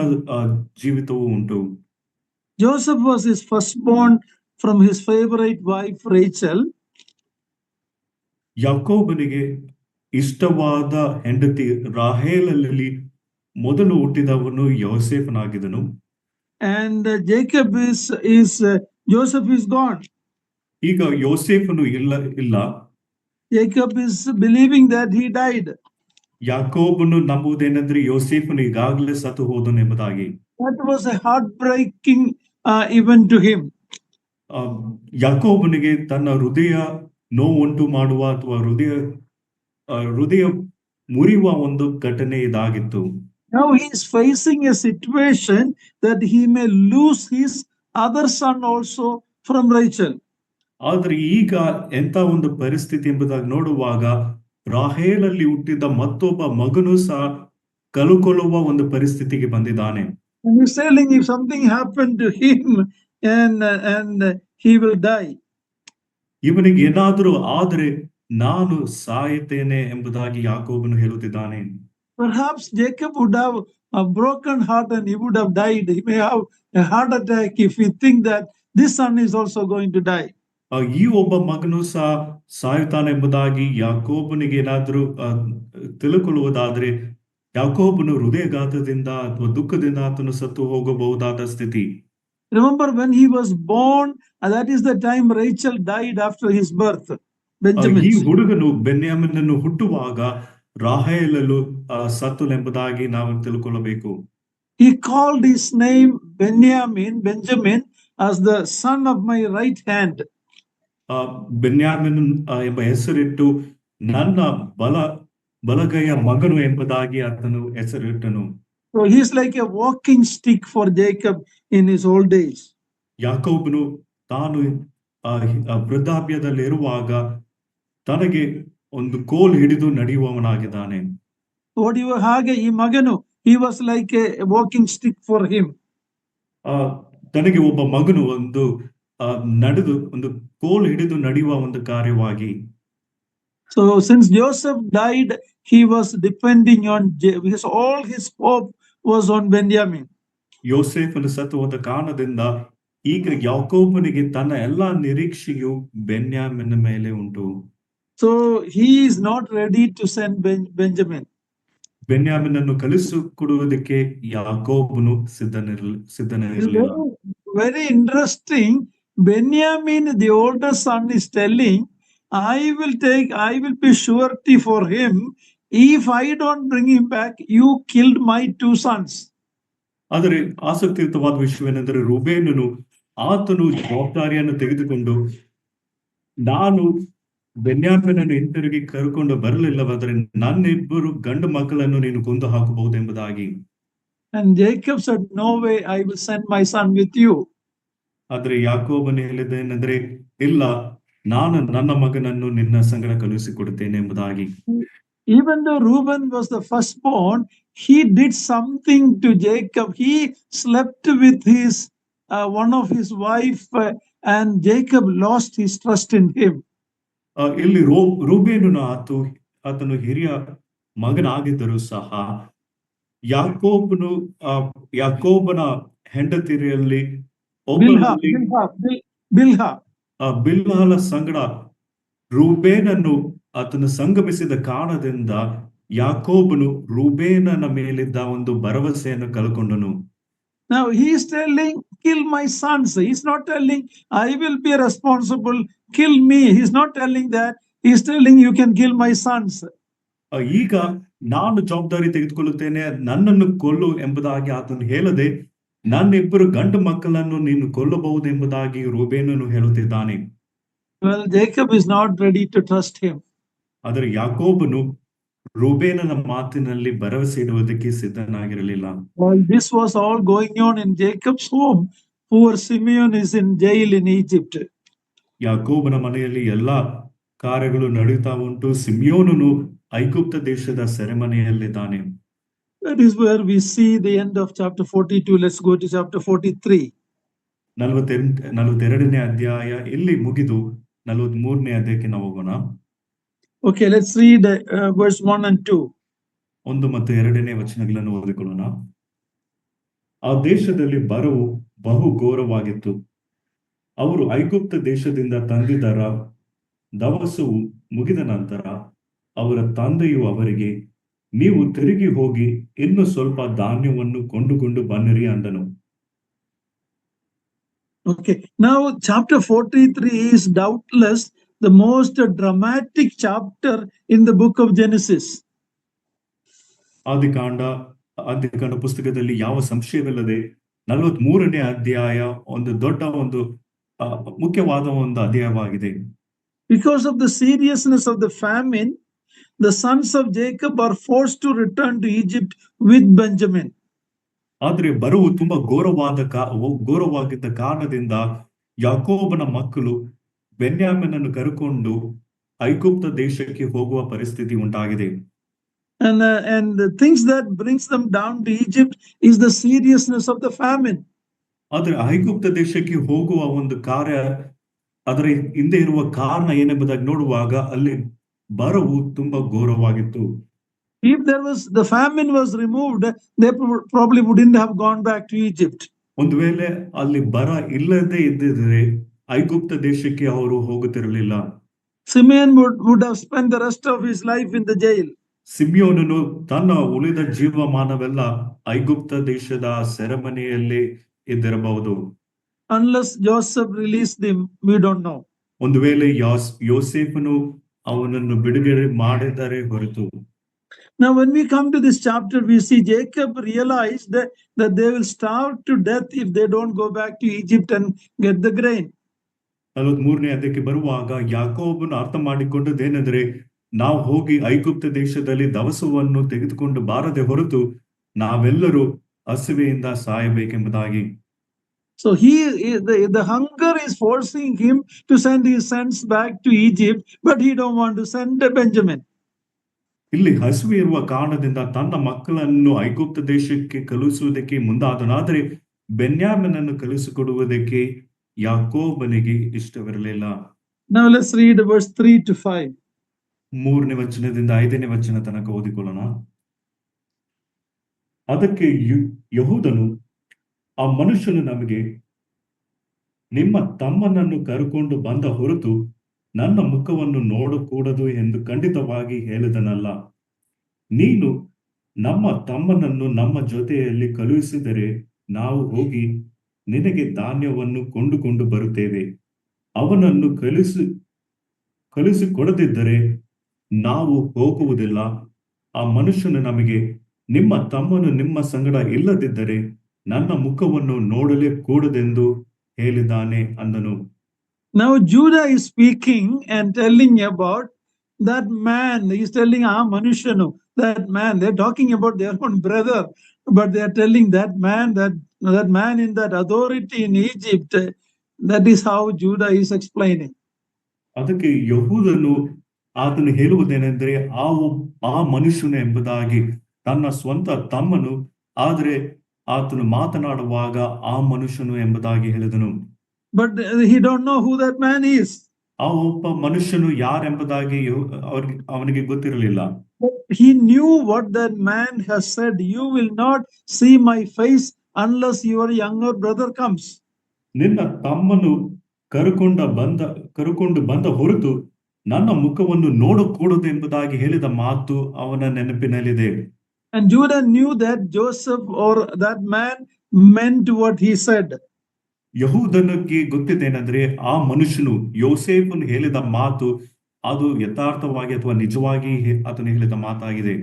ಜೀವಿತವೂ ಉಂಟು. Joseph was his firstborn from his favorite wife Rachel. ಯಾಕೋಬನಿಗೆ ಇಷ್ಟವಾದ ಹೆಂಡತಿ ರಾಹೇಲಲ್ಲಿ ಮೊದಲು ಹುಟ್ಟಿದವನು ಯೋಸೇಫನಾಗಿದ್ದನು. And Joseph is gone. ಈಗ ಯೋಸೇಫನು ಇಲ್ಲ. Jacob is believing that he died. ಯಾಕೋಬನು ನಂಬುವುದೇನೆಂದ್ರೆ ಯೋಸೇಫನು ಈಗಾಗಲೇ ಸತ್ತು ಹೋದನು ಎಂಬುದಾಗಿ. That was a heartbreaking event to him. ಯಾಕೋಬನಿಗೆ ತನ್ನ ಹೃದಯ ನೋವುಂಟು ಮಾಡುವ ಅಥವಾ ಹೃದಯ ಮುರಿಯುವ ಒಂದು ಘಟನೆ ಇದಾಗಿತ್ತು. Now he is facing a situation that he may lose his other son also from Rachel. ಆದ್ರೆ ಈಗ ಎಂತ ಒಂದು ಪರಿಸ್ಥಿತಿ ಎಂಬುದಾಗಿ ನೋಡುವಾಗ ರಾಹೇಲಲ್ಲಿ ಹುಟ್ಟಿದ ಮತ್ತೊಬ್ಬ ಮಗನು ಸಹ ಕಳುಕೊಳ್ಳುವ ಒಂದು ಪರಿಸ್ಥಿತಿಗೆ ಬಂದಿದ್ದಾನೆ. And he's telling, if something happened to him and he will die. ಇವನಿಗೆ ಏನಾದರೂ ಆದರೆ ನಾನು ಸಾಯುತ್ತೇನೆ ಎಂಬುದಾಗಿ ಯಾಕೋಬನು ಹೇಳುತ್ತಿದ್ದಾನೆ. Perhaps Jacob would have a broken heart and he would have died. He may have a heart attack if he think that this son is also going to die. ಈ ಒಬ್ಬ ಮಗನು ಸಹ ಸಾಯುತ್ತಾನೆ ಎಂಬುದಾಗಿ ಯಾಕೋಬನಿಗೆ ಏನಾದರೂ ತಿಳ್ಕೊಳ್ಳುವುದಾದ್ರೆ ಯಾಕೋಬನು ಹೃದಯಘಾತದಿಂದ ಅಥವಾ ದುಃಖದಿಂದ ಆತನು ಸತ್ತು ಹೋಗಬಹುದಾದ ಸ್ಥಿತಿ. Remember when he was born, that is the time Rachel died after his birth. Benjamin. ಈ ಹುಡುಗನು ಬೆನ್ಯಾಮಿನನ್ನು ಹುಟ್ಟುವಾಗ ರಾಹೇಲಳು ಸತ್ತುಲೆಂಬುದಾಗಿ ನಾವು ತಿಳ್ಕೊಳ್ಳಬೇಕು. He called his name Benjamin as the son of my right hand. Benyamin ಎಂಬ ಹೆಸರಿಟ್ಟು ನನ್ನ ಬಲಗೈಯ ಮಗನು ಎಂಬುದಾಗಿ ಆತನು ಹೆಸರಿಟ್ಟನು. So he is like a walking stick for Jacob in his old days. ಯಾಕೋಬನು ತಾನು ವೃದ್ಧಾಪ್ಯದಲ್ಲಿರುವಾಗ ತನಗೆ ಒಂದು ಕೋಲ್ ಹಿಡಿದು ನಡೆಯುವವನಾಗಿದ್ದಾನೆ. ಹಾಗೆ ಈ ಮಗನು, he was like a walking stick for him. ತನಗೆ ಒಬ್ಬ ಮಗನು ನಡೆದು ಒಂದು ಕೋಲ್ ಹಿಡಿದು ನಡೆಯುವ ಒಂದು ಕಾರ್ಯವಾಗಿ. So since Joseph died, he was depending on because all his hope was on Benjamin. ಯೋಸೇಫನು ಸತ್ತು ಹೋದ ಕಾರಣದಿಂದ ಈಗ ಯಾಕೋಬನಿಗೆ ತನ್ನ ಎಲ್ಲಾ ನಿರೀಕ್ಷೆಯು ಬೆನ್ಯಾಮಿನ ಮೇಲೆ ಉಂಟು. So he is not ready to send Benjamin. ಬೆನ್ಯಾಮಿನನ್ನು ಕಳಿಸಿಕೊಡುವುದಕ್ಕೆ ಯಾಕೋಬನು ಸಿದ್ಧನಿರಲಿಲ್ಲ. Very interesting. Benjamin, the older son, is telling, I will be surety for him. If I don't bring him back, you killed my two sons. ಆದರೆ ಆಸಕ್ತಿಯುತವಾದ ವಿಷಯವೇನೆಂದರೆ ರೂಬೇನನು ಆತನು ಜವಾಬ್ದಾರಿಯನ್ನು ತೆಗೆದುಕೊಂಡು ನಾನು ಬೆನ್ಯಾಮಿನನ್ನು ಹಿಂತಿರುಗಿ ಕರ್ಕೊಂಡು ಬರಲಿಲ್ಲವಾದರೆ ನನ್ನಿಬ್ಬರು ಗಂಡು ಮಕ್ಕಳನ್ನು ನೀನು ಕೊಂದು ಹಾಕಬಹುದು ಎಂಬುದಾಗಿ. And Jacob said, no way, I will send my son with you. ಆದ್ರೆ ಯಾಕೋಬನು ಹೇಳಿದ್ದೇನೆಂದ್ರೆ, ಇಲ್ಲ, ನಾನು ನನ್ನ ಮಗನನ್ನು ನಿನ್ನ ಸಂಗಡ ಕಳುಹಿಸಿಕೊಡುತ್ತೇನೆ ಎಂಬುದಾಗಿ. Even though Reuben was the firstborn, he did something to Jacob. He slept with his one of his wife, and Jacob lost his trust in him. ಇಲ್ಲಿ ರೂಬೇನನು ಆತನು ಹಿರಿಯ ಮಗನಾಗಿದ್ದರೂ ಸಹ ಯಾಕೋಬನ ಹೆಂಡತಿಯರಲ್ಲಿ ಒಬ್ಬರಲ್ಲಿ ಬಿಲ್ಹಾಳ ಸಂಗಡ ರೂಬೇನನ್ನು ಆತನು ಸಂಗಮಿಸಿದ ಕಾರಣದಿಂದ ಯಾಕೋಬನು ರೂಬೇನನ ಮೇಲಿದ್ದ ಒಂದು ಭರವಸೆಯನ್ನು ಕಳ್ಕೊಂಡನು. Now he is telling, kill my sons. He is not telling, I will be responsible, kill me. He is not telling that. He is telling, you can kill my sons. ಈಗ ನಾನು ಜವಾಬ್ದಾರಿ ತೆಗೆದುಕೊಳ್ಳುತ್ತೇನೆ, ನನ್ನನ್ನು ಕೊಲ್ಲು ಎಂಬುದಾಗಿ ಆತನು ಹೇಳದೆ, ನನ್ನಿಬ್ಬರು ಗಂಡು ಮಕ್ಕಳನ್ನು ನೀನು ಕೊಲ್ಲಬಹುದು ಎಂಬುದಾಗಿ ರೂಬೇನನು ಹೇಳುತ್ತಿದ್ದಾನೆ. Well, Jacob is not ready to trust him. ಆದರೆ ಯಾಕೋಬನು ರೂಬೇನನ ಮಾತಿನಲ್ಲಿ ಭರವಸೆ ಇಡುವುದಕ್ಕೆ ಸಿದ್ಧನಾಗಿರಲಿಲ್ಲ. While this was all going on in Jacob's home, poor Simeon is in jail in Egypt. ಯಾಕೋಬನ ಮನೆಯಲ್ಲಿ ಎಲ್ಲಾ ಕಾರ್ಯಗಳು ನಡೀತಾ ಉಂಟು. ಸಿಮಿಯೋನನು ಐಗುಪ್ತ ದೇಶದ ಸೆರೆಮನೆಯಲ್ಲಿದ್ದಾನೆ. That is where we see the end of chapter 42. Let's go to chapter 43. 42ನೇ ಅಧ್ಯಾಯ ಇಲ್ಲಿ ಮುಗಿದು 43ನೇ ಅಧ್ಯಾಯಕ್ಕೆ ನಾವು ಹೋಗೋಣ. Okay, let's read verse 1 and 2. 1 ಮತ್ತು 2ನೇ ವಚನಗಳನ್ನು ಓದಿಕೊಳ್ಳೋಣ. ಆ ದೇಶದಲ್ಲಿ ಬರವು ಬಹು ಘೋರವಾಗಿತ್ತು. ಅವರು ಐಗುಪ್ತ ದೇಶದಿಂದ ತಂದಿದ್ದ ದವಸವು ಮುಗಿದ ನಂತರ ಅವರ ತಂದೆಯು ಅವರಿಗೆ, ನೀವು ತಿರುಗಿ ಹೋಗಿ ಇನ್ನು ಸ್ವಲ್ಪ ಧಾನ್ಯವನ್ನು ಕೊಂಡುಕೊಂಡು ಬನ್ನಿರಿ ಅಂದನು. Okay, now chapter 43 is doubtless the most dramatic chapter in the book of Genesis. ಆದಿಕಾಂಡ ಪುಸ್ತಕದಲ್ಲಿ ಯಾವ ಸಂಶಯವಿಲ್ಲದೆ 43ನೇ ಅಧ್ಯಾಯ ಒಂದು ದೊಡ್ಡ ಒಂದು ಮುಖ್ಯವಾದ ಒಂದು ಅಧ್ಯಾಯವಾಗಿದೆ. Because of the seriousness of the famine, the sons of Jacob are forced to return to Egypt with Benjamin. ಆದ್ರೆ ಬರವು ತುಂಬಾ ಘೋರವಾಗಿದ್ದ ಕಾರಣದಿಂದ ಯಾಕೋಬನ ಮಕ್ಕಳು ಬೆನ್ಯಾಮೀನನ್ನು ಕರೆಕೊಂಡು ಐಗುಪ್ತ ದೇಶಕ್ಕೆ ಹೋಗುವ ಪರಿಸ್ಥಿತಿ ಉಂಟಾಗಿದೆ. And the things that brings them down to Egypt is the seriousness of the famine. ಆದ್ರೆ ಐಗುಪ್ತ ದೇಶಕ್ಕೆ ಹೋಗುವ ಒಂದು ಕಾರ್ಯ, ಅದರ ಹಿಂದೆ ಇರುವ ಕಾರಣ ಏನೆಂಬುದಾಗಿ ನೋಡುವಾಗ ಅಲ್ಲಿ ಬರವು ತುಂಬಾ ಘೋರವಾಗಿತ್ತು. If the famine was removed, they probably wouldn't have gone back to Egypt. ಒಂದು ವೇಳೆ ಅಲ್ಲಿ ಬರ ಇಲ್ಲದೆ ಇದ್ದಿದ್ರೆ ಐಗುಪ್ತ ದೇಶಕ್ಕೆ ಅವರು ಹೋಗುತ್ತಿರಲಿಲ್ಲ. Simeon would have spent the rest of his life in the jail. ಸಿಮಿಯೋನನು ತನ್ನ ಉಳಿದ ಜೀವಮಾನವೆಲ್ಲ ಐಗುಪ್ತ ದೇಶದ ಸೆರೆಮನೆಯಲ್ಲಿ ಇದ್ದಿರಬಹುದು. Unless Joseph released him, we don't know. ಒಂದು ವೇಳೆ ಯೋಸೇಫನು ಅವನನ್ನು ಬಿಡುಗಡೆ ಮಾಡಿದರೆ ಹೊರತು. Now when we come to this chapter, we see Jacob realized that they will starve to death if they don't go back to Egypt and get the grain. 43ನೇ ಅಧ್ಯಾಯಕ್ಕೆ ಬರುವಾಗ ಯಾಕೋಬನು ಅರ್ಥ ಮಾಡಿಕೊಂಡದ್ದೇನೆಂದರೆ, ನಾವು ಹೋಗಿ ಐಗುಪ್ತ ದೇಶದಲ್ಲಿ ದವಸವನ್ನು ತೆಗೆದುಕೊಂಡು ಬಾರದೆ ಹೊರತು ನಾವೆಲ್ಲರೂ ಹಸಿವೆಯಿಂದ ಸಾಯಬೇಕೆಂಬುದಾಗಿ. So the hunger is forcing him to send his sons back to Egypt, but he don't want to send Benjamin. ಇಲ್ಲಿ ಹಸಿವೆ ಇರುವ ಕಾರಣದಿಂದ ತನ್ನ ಮಕ್ಕಳನ್ನು ಐಗುಪ್ತ ದೇಶಕ್ಕೆ ಕಳುಹಿಸುವುದಕ್ಕೆ ಮುಂದಾದನಾದರೆ ಬೆನ್ಯಾಮೀನನ್ನು ಕಳುಹಿಸಿಕೊಡುವುದಕ್ಕೆ ಯಾಕೋಬನಿಗೆ ಇಷ್ಟವಿರಲಿಲ್ಲ. Now let's read verse 3 to 5. 3ನೇ ವಚನದಿಂದ 5ನೇ ವಚನ ತನಕ ಓದಿಕೊಳ್ಳೋಣ. ಅದಕ್ಕೆ ಯೆಹೂದನು, ಆ ಮನುಷ್ಯನು ನಮಗೆ ನಿಮ್ಮ ತಮ್ಮನನ್ನು ಕರೆಕೊಂಡು ಬಂದ ಹೊರತು ನನ್ನ ಮುಖವನ್ನು ನೋಡಕೂಡದು ಎಂದು ಖಂಡಿತವಾಗಿ ಹೇಳಿದನಲ್ಲ. ನೀನು ನಮ್ಮ ತಮ್ಮನನ್ನು ನಮ್ಮ ಜೊತೆಯಲ್ಲಿ ಕಳುಹಿಸಿದರೆ ನಾವು ಹೋಗಿ ನಿನಗೆ ಧಾನ್ಯವನ್ನು ಕೊಂಡುಕೊಂಡು ಬರುತ್ತೇವೆ. ಅವನನ್ನು ಕಳುಹಿಸಿಕೊಡದಿದ್ದರೆ ನಾವು ಹೋಗುವುದಿಲ್ಲ. ಆ ಮನುಷ್ಯನು ನಮಗೆ, ನಿಮ್ಮ ತಮ್ಮನು ನಿಮ್ಮ ಸಂಗಡ ಇಲ್ಲದಿದ್ದರೆ ನನ್ನ ಮುಖವನ್ನು ನೋಡಲೇ ಕೂಡದೆಂದು ಹೇಳಿದ್ದಾನೆ ಅಂದನು. Now Judah is speaking and telling about that man. He's telling Manushanu, that man. They're talking about their own brother, but they're telling that man in that authority in Egypt. That is how Judah is explaining. ಅದಕ್ಕೆ ಯಹೂದನು ಆತನು ಹೇಳುವುದೇನೆಂದರೆ ಆ ಮನುಷ್ಯನು ಎಂಬುದಾಗಿ ತನ್ನ ಸ್ವಂತ ತಮ್ಮನು, ಆದರೆ ಆತನು ಮಾತನಾಡುವಾಗ ಆ ಮನುಷ್ಯನು ಎಂಬುದಾಗಿ ಹೇಳಿದನು. But he don't know who that man is. ಆ ಒಬ್ಬ ಮನುಷ್ಯನು ಯಾರೆಂಬುದಾಗಿ ಅವನಿಗೆ ಗೊತ್ತಿರಲಿಲ್ಲ. He knew what that man has said. You will not see my face unless your younger brother comes. ನಿನ್ನ ತಮ್ಮನು ಕರುಕೊಂಡು ಬಂದ ಹೊರತು ನನ್ನ ಮುಖವನ್ನು ನೋಡಕೂಡದು ಎಂಬುದಾಗಿ ಹೇಳಿದ ಮಾತು ಅವನ ನೆನಪಿನಲ್ಲಿದೆ. And Judah knew that Joseph or that man meant what he said. ಯಹೂದನಿಗೆ ಗೊತ್ತಿದ್ದೇನೆಂದ್ರೆ ಆ ಮನುಷ್ಯನು ಯೋಸೇಫನು ಹೇಳಿದ ಮಾತು ಅದು ಯಥಾರ್ಥವಾಗಿ ಅಥವಾ ನಿಜವಾಗಿ ಆತನು ಹೇಳಿದ ಮಾತಾಗಿದೆ.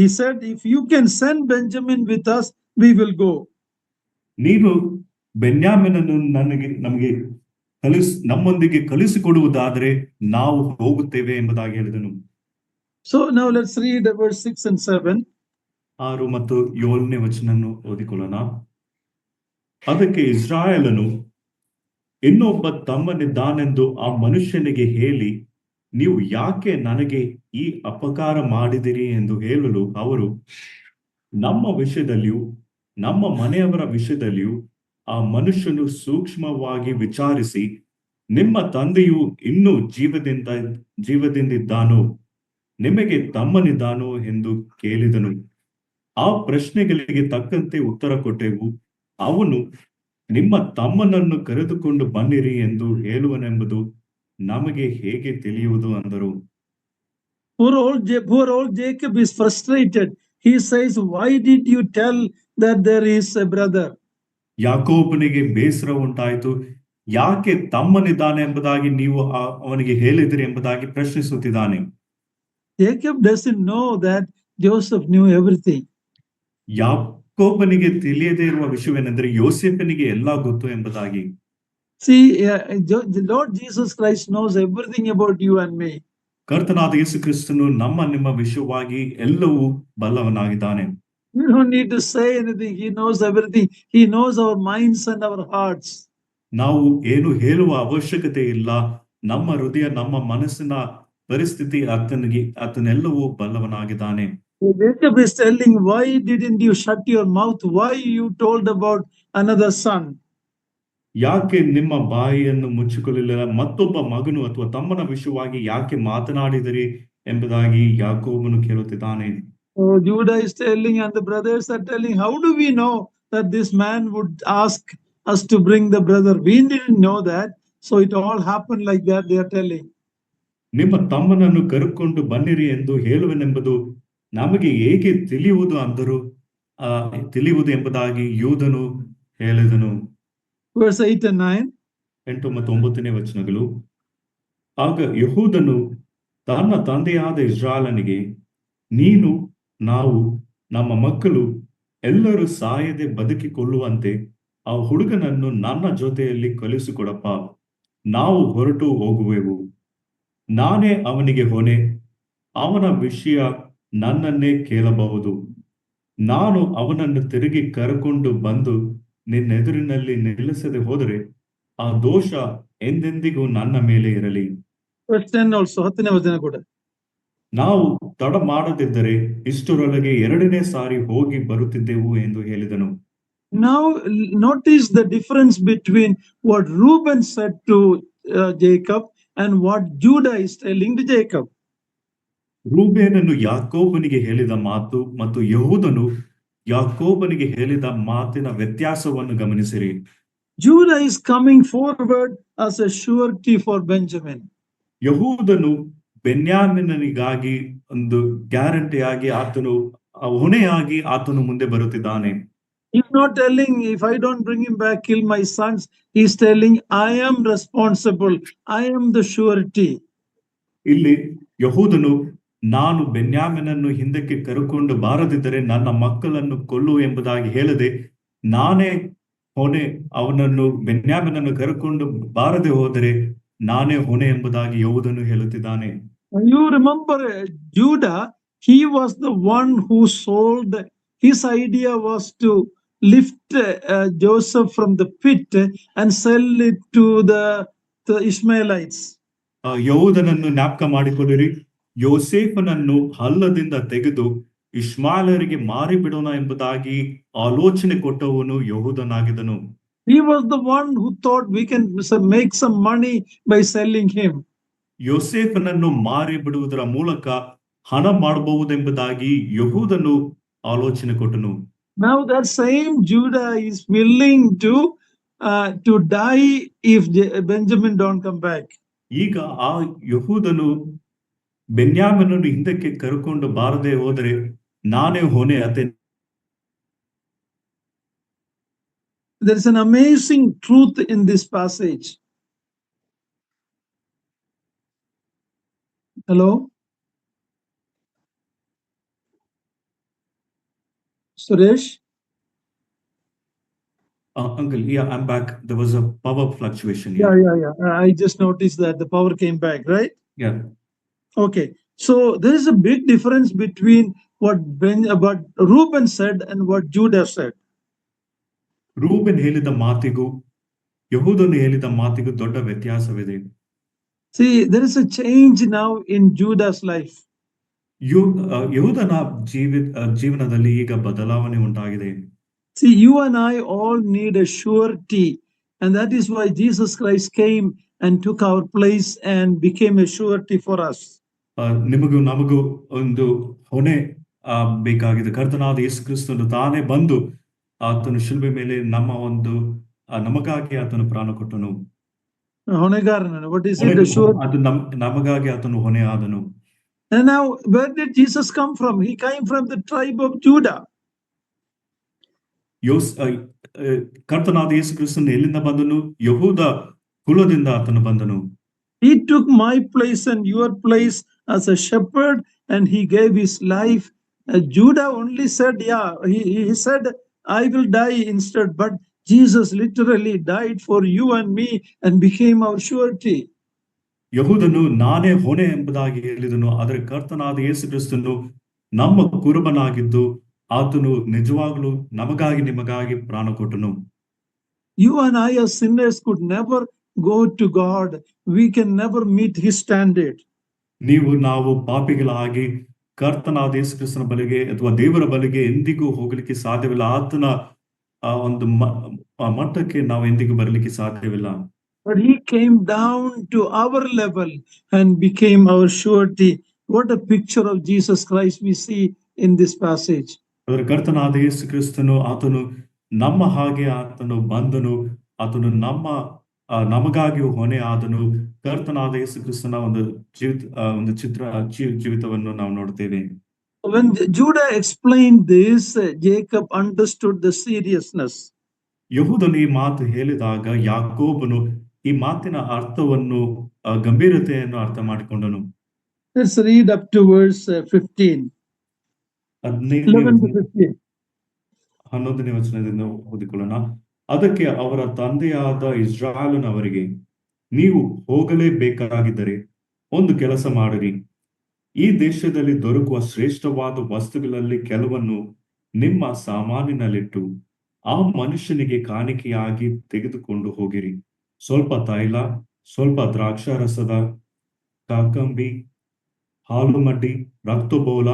He said, if you can send Benjamin with us, we will go. ನೀನು ಬೆನ್ಯಾಮಿನನ್ನು ನಮಗೆ ನಮ್ಮೊಂದಿಗೆ ಕಳಿಸಿಕೊಡುವುದಾದರೆ ನಾವು ಹೋಗುತ್ತೇವೆ ಎಂಬುದಾಗಿ ಹೇಳಿದನು. So now let's read verse 6 and 7. 6 ಮತ್ತು 7ನೇ ವಚನವನ್ನು ಓದಿಕೊಳ್ಳೋಣ. ಅದಕ್ಕೆ ಇಸ್ರಾಯೇಲನು ಇನ್ನೊಬ್ಬ ತಮ್ಮನಿದ್ದಾನೆಂದು ಆ ಮನುಷ್ಯನಿಗೆ ಹೇಳಿ, ನೀವು ಯಾಕೆ ನನಗೆ ಈ ಅಪಕಾರ ಮಾಡಿದಿರಿ ಎಂದು ಹೇಳಲು ಅವರು, ನಮ್ಮ ವಿಷಯದಲ್ಲಿಯೂ ನಮ್ಮ ಮನೆಯವರ ವಿಷಯದಲ್ಲಿಯೂ ಆ ಮನುಷ್ಯನು ಸೂಕ್ಷ್ಮವಾಗಿ ವಿಚಾರಿಸಿ, ನಿಮ್ಮ ತಂದೆಯು ಇನ್ನೂ ಜೀವದಿಂದಿದ್ದಾನೋ, ನಿಮಗೆ ತಮ್ಮನಿದ್ದಾನೋ ಎಂದು ಕೇಳಿದನು. ಆ ಪ್ರಶ್ನೆಗಳಿಗೆ ತಕ್ಕಂತೆ ಉತ್ತರ ಕೊಟ್ಟೆವು. ಅವನು, ನಿಮ್ಮ ತಮ್ಮನನ್ನು ಕರೆದುಕೊಂಡು ಬನ್ನಿರಿ ಎಂದು ಹೇಳುವನೆಂಬುದು ನಮಗೆ ಹೇಗೆ ತಿಳಿಯುವುದು ಅಂದರು. Poor old Jacob is frustrated. He says, why did you tell that there is a brother? ಯಾಕೋಬನಿಗೆ ಬೇಸರ ಉಂಟಾಯಿತು. ಯಾಕೆ ತಮ್ಮನಿದ್ದಾನೆ ಎಂಬುದಾಗಿ ನೀವು ಅವನಿಗೆ ಹೇಳಿದಿರಿ ಎಂಬುದಾಗಿ ಪ್ರಶ್ನಿಸುತ್ತಿದ್ದಾನೆ. Jacob doesn't know that Joseph knew everything. ಯಾಕೋಬನಿಗೆ ತಿಳಿಯದೇ ಇರುವ ವಿಷಯವೇನೆಂದರೆ ಯೋಸೇಫನಿಗೆ ಎಲ್ಲಾ ಗೊತ್ತು ಎಂಬುದಾಗಿ. See, the Lord Jesus Christ knows everything about you and me. ಕರ್ತನಾದ ಯೇಸು ಕ್ರಿಸ್ತನು ನಿಮ್ಮ ವಿಷಯವಾಗಿ ಎಲ್ಲವೂ ಬಲ್ಲವನಾಗಿದ್ದಾನೆ. We don't need to say anything. He knows everything. He knows our minds and our hearts. ನಾವು ಏನು ಹೇಳುವ ಅವಶ್ಯಕತೆ ಇಲ್ಲ. ನಮ್ಮ ಹೃದಯ, ನಮ್ಮ ಮನಸ್ಸಿನ ಪರಿಸ್ಥಿತಿ ಆತನೆಲ್ಲವೂ ಬಲ್ಲವನಾಗಿದ್ದಾನೆ. Jacob is telling, why didn't you shut your mouth? Why you told about another son? ಯಾಕೆ ನಿಮ್ಮ ಬಾಯಿಯನ್ನು ಮುಚ್ಚಿಕೊಳ್ಳಲಿಲ್ಲ? ಮತ್ತೊಬ್ಬ ಮಗನು ಅಥವಾ ತಮ್ಮನ ವಿಷಯವಾಗಿ ಯಾಕೆ ಮಾತನಾಡಿದಿರಿ ಎಂಬುದಾಗಿ ಯಾಕೋಬನು ಕೇಳುತ್ತಿದ್ದಾನೆ. So Judah is telling and the brothers are telling, how do we know that this man would ask us to bring the brother? We didn't know that. So it all happened like that, they are telling. ನಿಮ್ಮ ತಮ್ಮನನ್ನು ಕರೆದುಕೊಂಡು ಬನ್ನಿರಿ ಎಂದು ಹೇಳುವೆನೆಂಬುದು ನಮಗೆ ಹೇಗೆ ತಿಳಿಯುವುದು ಎಂಬುದಾಗಿ ಯೂದನು ಹೇಳಿದನು. Verse 8 and 9. 8 ಮತ್ತು 9ನೇ ವಚನಗಳು. ಆಗ ಯಹೂದನು ತನ್ನ ತಂದೆಯಾದ ಇಸ್ರಾಯೇಲನಿಗೆ, ನೀನು, ನಾವು, ನಮ್ಮ ಮಕ್ಕಳು ಎಲ್ಲರೂ ಸಾಯದೆ ಬದುಕಿಕೊಳ್ಳುವಂತೆ ಆ ಹುಡುಗನನ್ನು ನನ್ನ ಜೊತೆಯಲ್ಲಿ ಕಳಿಸಿಕೊಡಪ್ಪ, ನಾವು ಹೊರಟು ಹೋಗುವೆವು. ನಾನೇ ಅವನಿಗೆ ಹೊಣೆ, ಅವನ ವಿಷಯ ನನ್ನನ್ನೇ ಕೇಳಬಹುದು. ನಾನು ಅವನನ್ನು ತಿರುಗಿ ಕರೆಕೊಂಡು ಬಂದು ನಿನ್ನೆದುರಿನಲ್ಲಿ ನಿಲ್ಲಿಸದೆ ಹೋದರೆ ಆ ದೋಷ ಎಂದೆಂದಿಗೂ ನನ್ನ ಮೇಲೆ ಇರಲಿ. Verse 10 also, 10ನೇ ವಚನ ಕೂಡ. ನಾವು ತಡ ಮಾಡದಿದ್ದರೆ ಇಷ್ಟರೊಳಗೆ 2ನೇ ಸಾರಿ ಹೋಗಿ ಬರುತ್ತಿದ್ದೆವು ಎಂದು ಹೇಳಿದನು. Now notice the difference between what Reuben said to Jacob and what Judah is telling to Jacob. ರೂಬೇನನು ಯಾಕೋಬನಿಗೆ ಹೇಳಿದ ಮಾತು ಮತ್ತು ಯಹೂದನು ಯಾಕೋಬನಿಗೆ ಹೇಳಿದ ಮಾತಿನ ವ್ಯತ್ಯಾಸವನ್ನು ಗಮನಿಸಿರಿ. Judah is coming forward as a surety for Benjamin. ಯಹೂದನು ಬೆನ್ಯಾಮಿನನಿಗಾಗಿ ಒಂದು ಗ್ಯಾರಂಟಿಯಾಗಿ ಆತನು ಹೊಣೆಯಾಗಿ ಆತನು ಮುಂದೆ ಬರುತ್ತಿದ್ದಾನೆ. He's not telling, if I don't bring him back, kill my sons. He's telling, I am responsible. I am the surety. ಇಲ್ಲಿ ಯಹೂದನು, ನಾನು ಬೆನ್ಯಾಮಿನನ್ನು ಹಿಂದಕ್ಕೆ ಕರೆಕೊಂಡು ಬಾರದಿದ್ದರೆ ನನ್ನ ಮಕ್ಕಳನ್ನು ಕೊಲ್ಲು ಎಂಬುದಾಗಿ ಹೇಳದೆ, ನಾನೇ ಹೊಣೆ, ಅವನನ್ನು ಬೆನ್ಯಾಮಿನನ್ನು ಕರೆಕೊಂಡು ಬಾರದೆ ಹೋದರೆ ನಾನೇ ಹೊಣೆ ಎಂಬುದಾಗಿ ಯಹೂದನು ಹೇಳುತ್ತಿದ್ದಾನೆ. You remember Judah, he was the one who sold. His idea was to lift Joseph from the pit and sell it to the Ishmaelites. ಯಹೂದನನ್ನು ಜ್ಞಾಪಕ ಮಾಡಿಕೊಳ್ಳಿರಿ. ಯೋಸೇಫನನ್ನು ಹಲ್ಲದಿಂದ ತೆಗೆದು ಇಷ್ಮಾಯಲರಿಗೆ ಮಾರಿಬಿಡೋಣ ಎಂಬುದಾಗಿ ಆಲೋಚನೆ ಕೊಟ್ಟವನು ಯಹೂದನಾಗಿದ್ದನು. He was the one who thought we can make some money by selling him. ಯೋಸೇಫನನ್ನು ಮಾರಿ ಬಿಡುವುದರ ಮೂಲಕ ಹಣ ಮಾಡಬಹುದೆಂಬುದಾಗಿ ಯಹೂದನು ಆಲೋಚನೆ ಕೊಟ್ಟನು. Now that same Judah is willing to die if Benjamin don't come back. ಈಗ ಆ ಯಹೂದನು ಬೆನ್ಯಾಮನನ್ನು ಹಿಂದಕ್ಕೆ ಕರೆಕೊಂಡು ಬಾರದೆ ಹೋದರೆ ನಾನೇ ಹೊಣೆ ಅತೆ. There is an amazing truth in this passage. Hello? Suresh? Uncle, yeah, I'm back. There was a power fluctuation here. Yeah. I just noticed that the power came back, right? Yeah. Okay. So there is a big difference between what Reuben said and what Judah said. Ruben ಹೇಳಿದ ಮಾತಿಗೂ ಯಹೂದನು ಹೇಳಿದ ಮಾತಿಗೂ ದೊಡ್ಡ ವ್ಯತ್ಯಾಸವಿದೆ. See, there is a change now in Judah's life. ಯಹೂದನ ಜೀವನದಲ್ಲಿ ಈಗ ಬದಲಾವಣೆ ಉಂಟಾಗಿದೆ. See, you and I all need a surety, and that is why Jesus Christ came and took our place and became a surety for us. ನಿಮಗೂ ನಮಗೂ ಒಂದು ಹೊಣೆ ಬೇಕಾಗಿದೆ. ಕರ್ತನಾದ ಯೇಸು ಕ್ರಿಸ್ತನು ತಾನೇ ಬಂದು ಆತನು ಶಿಲುಬೆ ಮೇಲೆ ನಮಗಾಗಿ ಆತನು ಪ್ರಾಣ ಕೊಟ್ಟನು. ಹೊಣೆಗಾರನು. What is it? ಅದು ನಮಗಾಗಿ ಆತನು ಹೊಣೆ ಆದನು. And now, where did Jesus come from? He came from the tribe of Judah. ಕರ್ತನಾದ ಯೇಸು ಕ್ರಿಸ್ತನು ಎಲ್ಲಿಂದ ಬಂದನು? ಯಹೂದ ಕುಲದಿಂದ ಆತನು ಬಂದನು. He took my place and your place as a shepherd, and he gave his life. Judah only said, he said, I will die instead, but Jesus literally died for you and me and became our surety. ಯಹೂದನು ನಾನೇ ಹೊಣೆ ಎಂಬುದಾಗಿ ಹೇಳಿದನು. ಆದರೆ ಕರ್ತನಾದ ಯೇಸು ಕ್ರಿಸ್ತನು ನಮ್ಮ ಕುರುಬನಾಗಿದ್ದು ಆತನು ನಿಜವಾಗ್ಲೂ ನಮಗಾಗಿ ನಿಮಗಾಗಿ ಪ್ರಾಣ ಕೊಟ್ಟನು. You and I as sinners could never go to God. We can never meet his standard. ನಾವು ಪಾಪಿಗಳಾಗಿ ಕರ್ತನಾದ ಯೇಸು ಕ್ರಿಸ್ತನ ಬಳಿಗೆ ಅಥವಾ ದೇವರ ಬಳಿಗೆ ಎಂದಿಗೂ ಹೋಗಲಿಕ್ಕೆ ಸಾಧ್ಯವಿಲ್ಲ. ಆತನ ಒಂದು ಮಟ್ಟಕ್ಕೆ ನಾವು ಎಂದಿಗೂ ಬರಲಿಕ್ಕೆ ಸಾಧ್ಯವಿಲ್ಲ. But he came down to our level and became our surety. What a picture of Jesus Christ we see in this passage. ಅದರ ಕರ್ತನಾದ ಯೇಸು ಕ್ರಿಸ್ತನು ಆತನು ನಮ್ಮ ಹಾಗೆ ಆತನು ಬಂದನು. ಆತನು ನಮಗಾಗಿ ಹೊಣೆ ಆದನು. ಕರ್ತನಾದ ಯೇಸು ಕ್ರಿಸ್ತನ ಒಂದು ಜೀವಿತವನ್ನು ನಾವು ನೋಡ್ತೇವೆ. When Judah explained this, Jacob understood the seriousness. ಯಹೂದನು ಈ ಮಾತು ಹೇಳಿದಾಗ ಯಾಕೋಬನು ಈ ಮಾತಿನ ಅರ್ಥವನ್ನು ಗಂಭೀರತೆಯನ್ನು ಅರ್ಥ ಮಾಡಿಕೊಂಡನು. Let's read up to verse 15. 11ನೇ ವಚನದಿಂದ ಓದಿಕೊಳ್ಳೋಣ. ಅದಕ್ಕೆ ಅವರ ತಂದೆಯಾದ ಇಸ್ರಾಯೇಲನವರಿಗೆ, ನೀವು ಹೋಗಲೇಬೇಕಾಗಿದ್ದರೆ ಒಂದು ಕೆಲಸ ಮಾಡಿರಿ. ಈ ದೇಶದಲ್ಲಿ ದೊರಕುವ ಶ್ರೇಷ್ಠವಾದ ವಸ್ತುಗಳಲ್ಲಿ ಕೆಲವನ್ನು ನಿಮ್ಮ ಸಾಮಾನಿನಲ್ಲಿಟ್ಟು ಆ ಮನುಷ್ಯನಿಗೆ ಕಾಣಿಕೆಯಾಗಿ ತೆಗೆದುಕೊಂಡು ಹೋಗಿರಿ. ಸ್ವಲ್ಪ ತೈಲ, ಸ್ವಲ್ಪ ದ್ರಾಕ್ಷಾರಸದ ಕಾಕಂಬಿ, ಹಾಲುಮಡ್ಡಿ, ರಕ್ತಬೋಲ,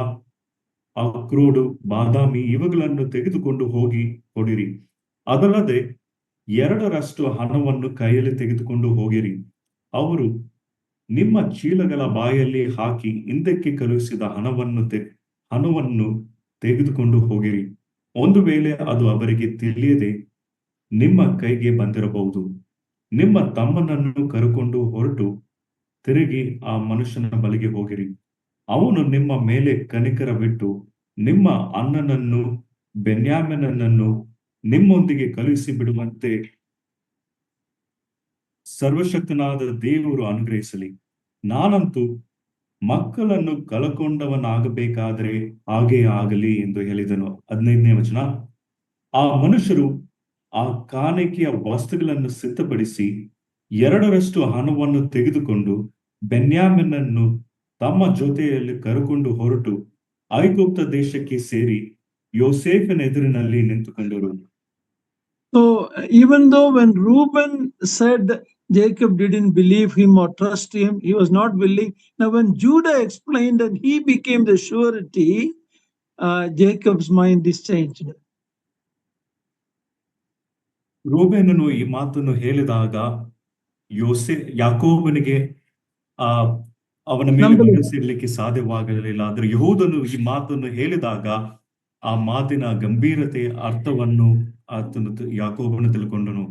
ಅಕ್ರೋಡು, ಬಾದಾಮಿ ಇವುಗಳನ್ನು ತೆಗೆದುಕೊಂಡು ಹೋಗಿ ಕೊಡಿರಿ. ಅದಲ್ಲದೆ 2ರಷ್ಟು ಹಣವನ್ನು ಕೈಯಲ್ಲಿ ತೆಗೆದುಕೊಂಡು ಹೋಗಿರಿ. ಅವರು ನಿಮ್ಮ ಚೀಲಗಳ ಬಾಯಲ್ಲಿ ಹಾಕಿ ಹಿಂದಕ್ಕೆ ಕಳುಹಿಸಿದ ಹಣವನ್ನು ತೆಗೆದುಕೊಂಡು ಹೋಗಿರಿ. ಒಂದು ವೇಳೆ ಅದು ಅವರಿಗೆ ತಿಳಿಯದೆ ನಿಮ್ಮ ಕೈಗೆ ಬಂದಿರಬಹುದು. ನಿಮ್ಮ ತಮ್ಮನನ್ನು ಕರೆಕೊಂಡು ಹೊರಟು ತಿರುಗಿ ಆ ಮನುಷ್ಯನ ಬಳಿಗೆ ಹೋಗಿರಿ. ಅವನು ನಿಮ್ಮ ಮೇಲೆ ಕನಿಕರವಿಟ್ಟು ನಿಮ್ಮ ಅಣ್ಣನನ್ನು ಬೆನ್ಯಾಮೀನನನ್ನು ನಿಮ್ಮೊಂದಿಗೆ ಕಳುಹಿಸಿ ಬಿಡುವಂತೆ ಸರ್ವಶಕ್ತನಾದ ದೇವರು ಅನುಗ್ರಹಿಸಲಿ. ನಾನಂತೂ ಮಕ್ಕಳನ್ನು ಕಳಕೊಂಡವನಾಗಬೇಕಾದರೆ ಹಾಗೇ ಆಗಲಿ ಎಂದು ಹೇಳಿದನು. 15ನೇ ವಚನ. ಆ ಮನುಷ್ಯರು ಆ ಕಾಣಿಕೆಯ ವಸ್ತುಗಳನ್ನು ಸಿದ್ಧಪಡಿಸಿ 2ರಷ್ಟು ಹಣವನ್ನು ತೆಗೆದುಕೊಂಡು ಬೆನ್ಯಾಮೀನನನ್ನು ತಮ್ಮ ಜೊತೆಯಲ್ಲಿ ಕರೆಕೊಂಡು ಹೊರಟು ಐಗುಪ್ತ ದೇಶಕ್ಕೆ ಸೇರಿ ಯೋಸೇಫನ ಎದುರಿನಲ್ಲಿ ನಿಂತುಕೊಂಡರು. So even though when Reuben said Jacob didn't believe him or trust him. He was not willing. Now, when Judah explained and he became the surety, Jacob's mind is changed. ರೂಬೇನನು ಈ ಮಾತನ್ನು ಹೇಳಿದಾಗ ಯಾಕೋಬನಿಗೆ ಆ ಅವನ ಮೇಲೆ ಮನಸ್ಸಿರ್ಲಿಕ್ಕೆ ಸಾಧ್ಯವಾಗಲಿಲ್ಲ. ಆದ್ರೆ ಯೆಹೂದನು ಈ ಮಾತನ್ನು ಹೇಳಿದಾಗ ಆ ಮಾತಿನ ಗಂಭೀರತೆ ಅರ್ಥವನ್ನು ಆತನು ಯಾಕೋಬನು ತಿಳ್ಕೊಂಡನು.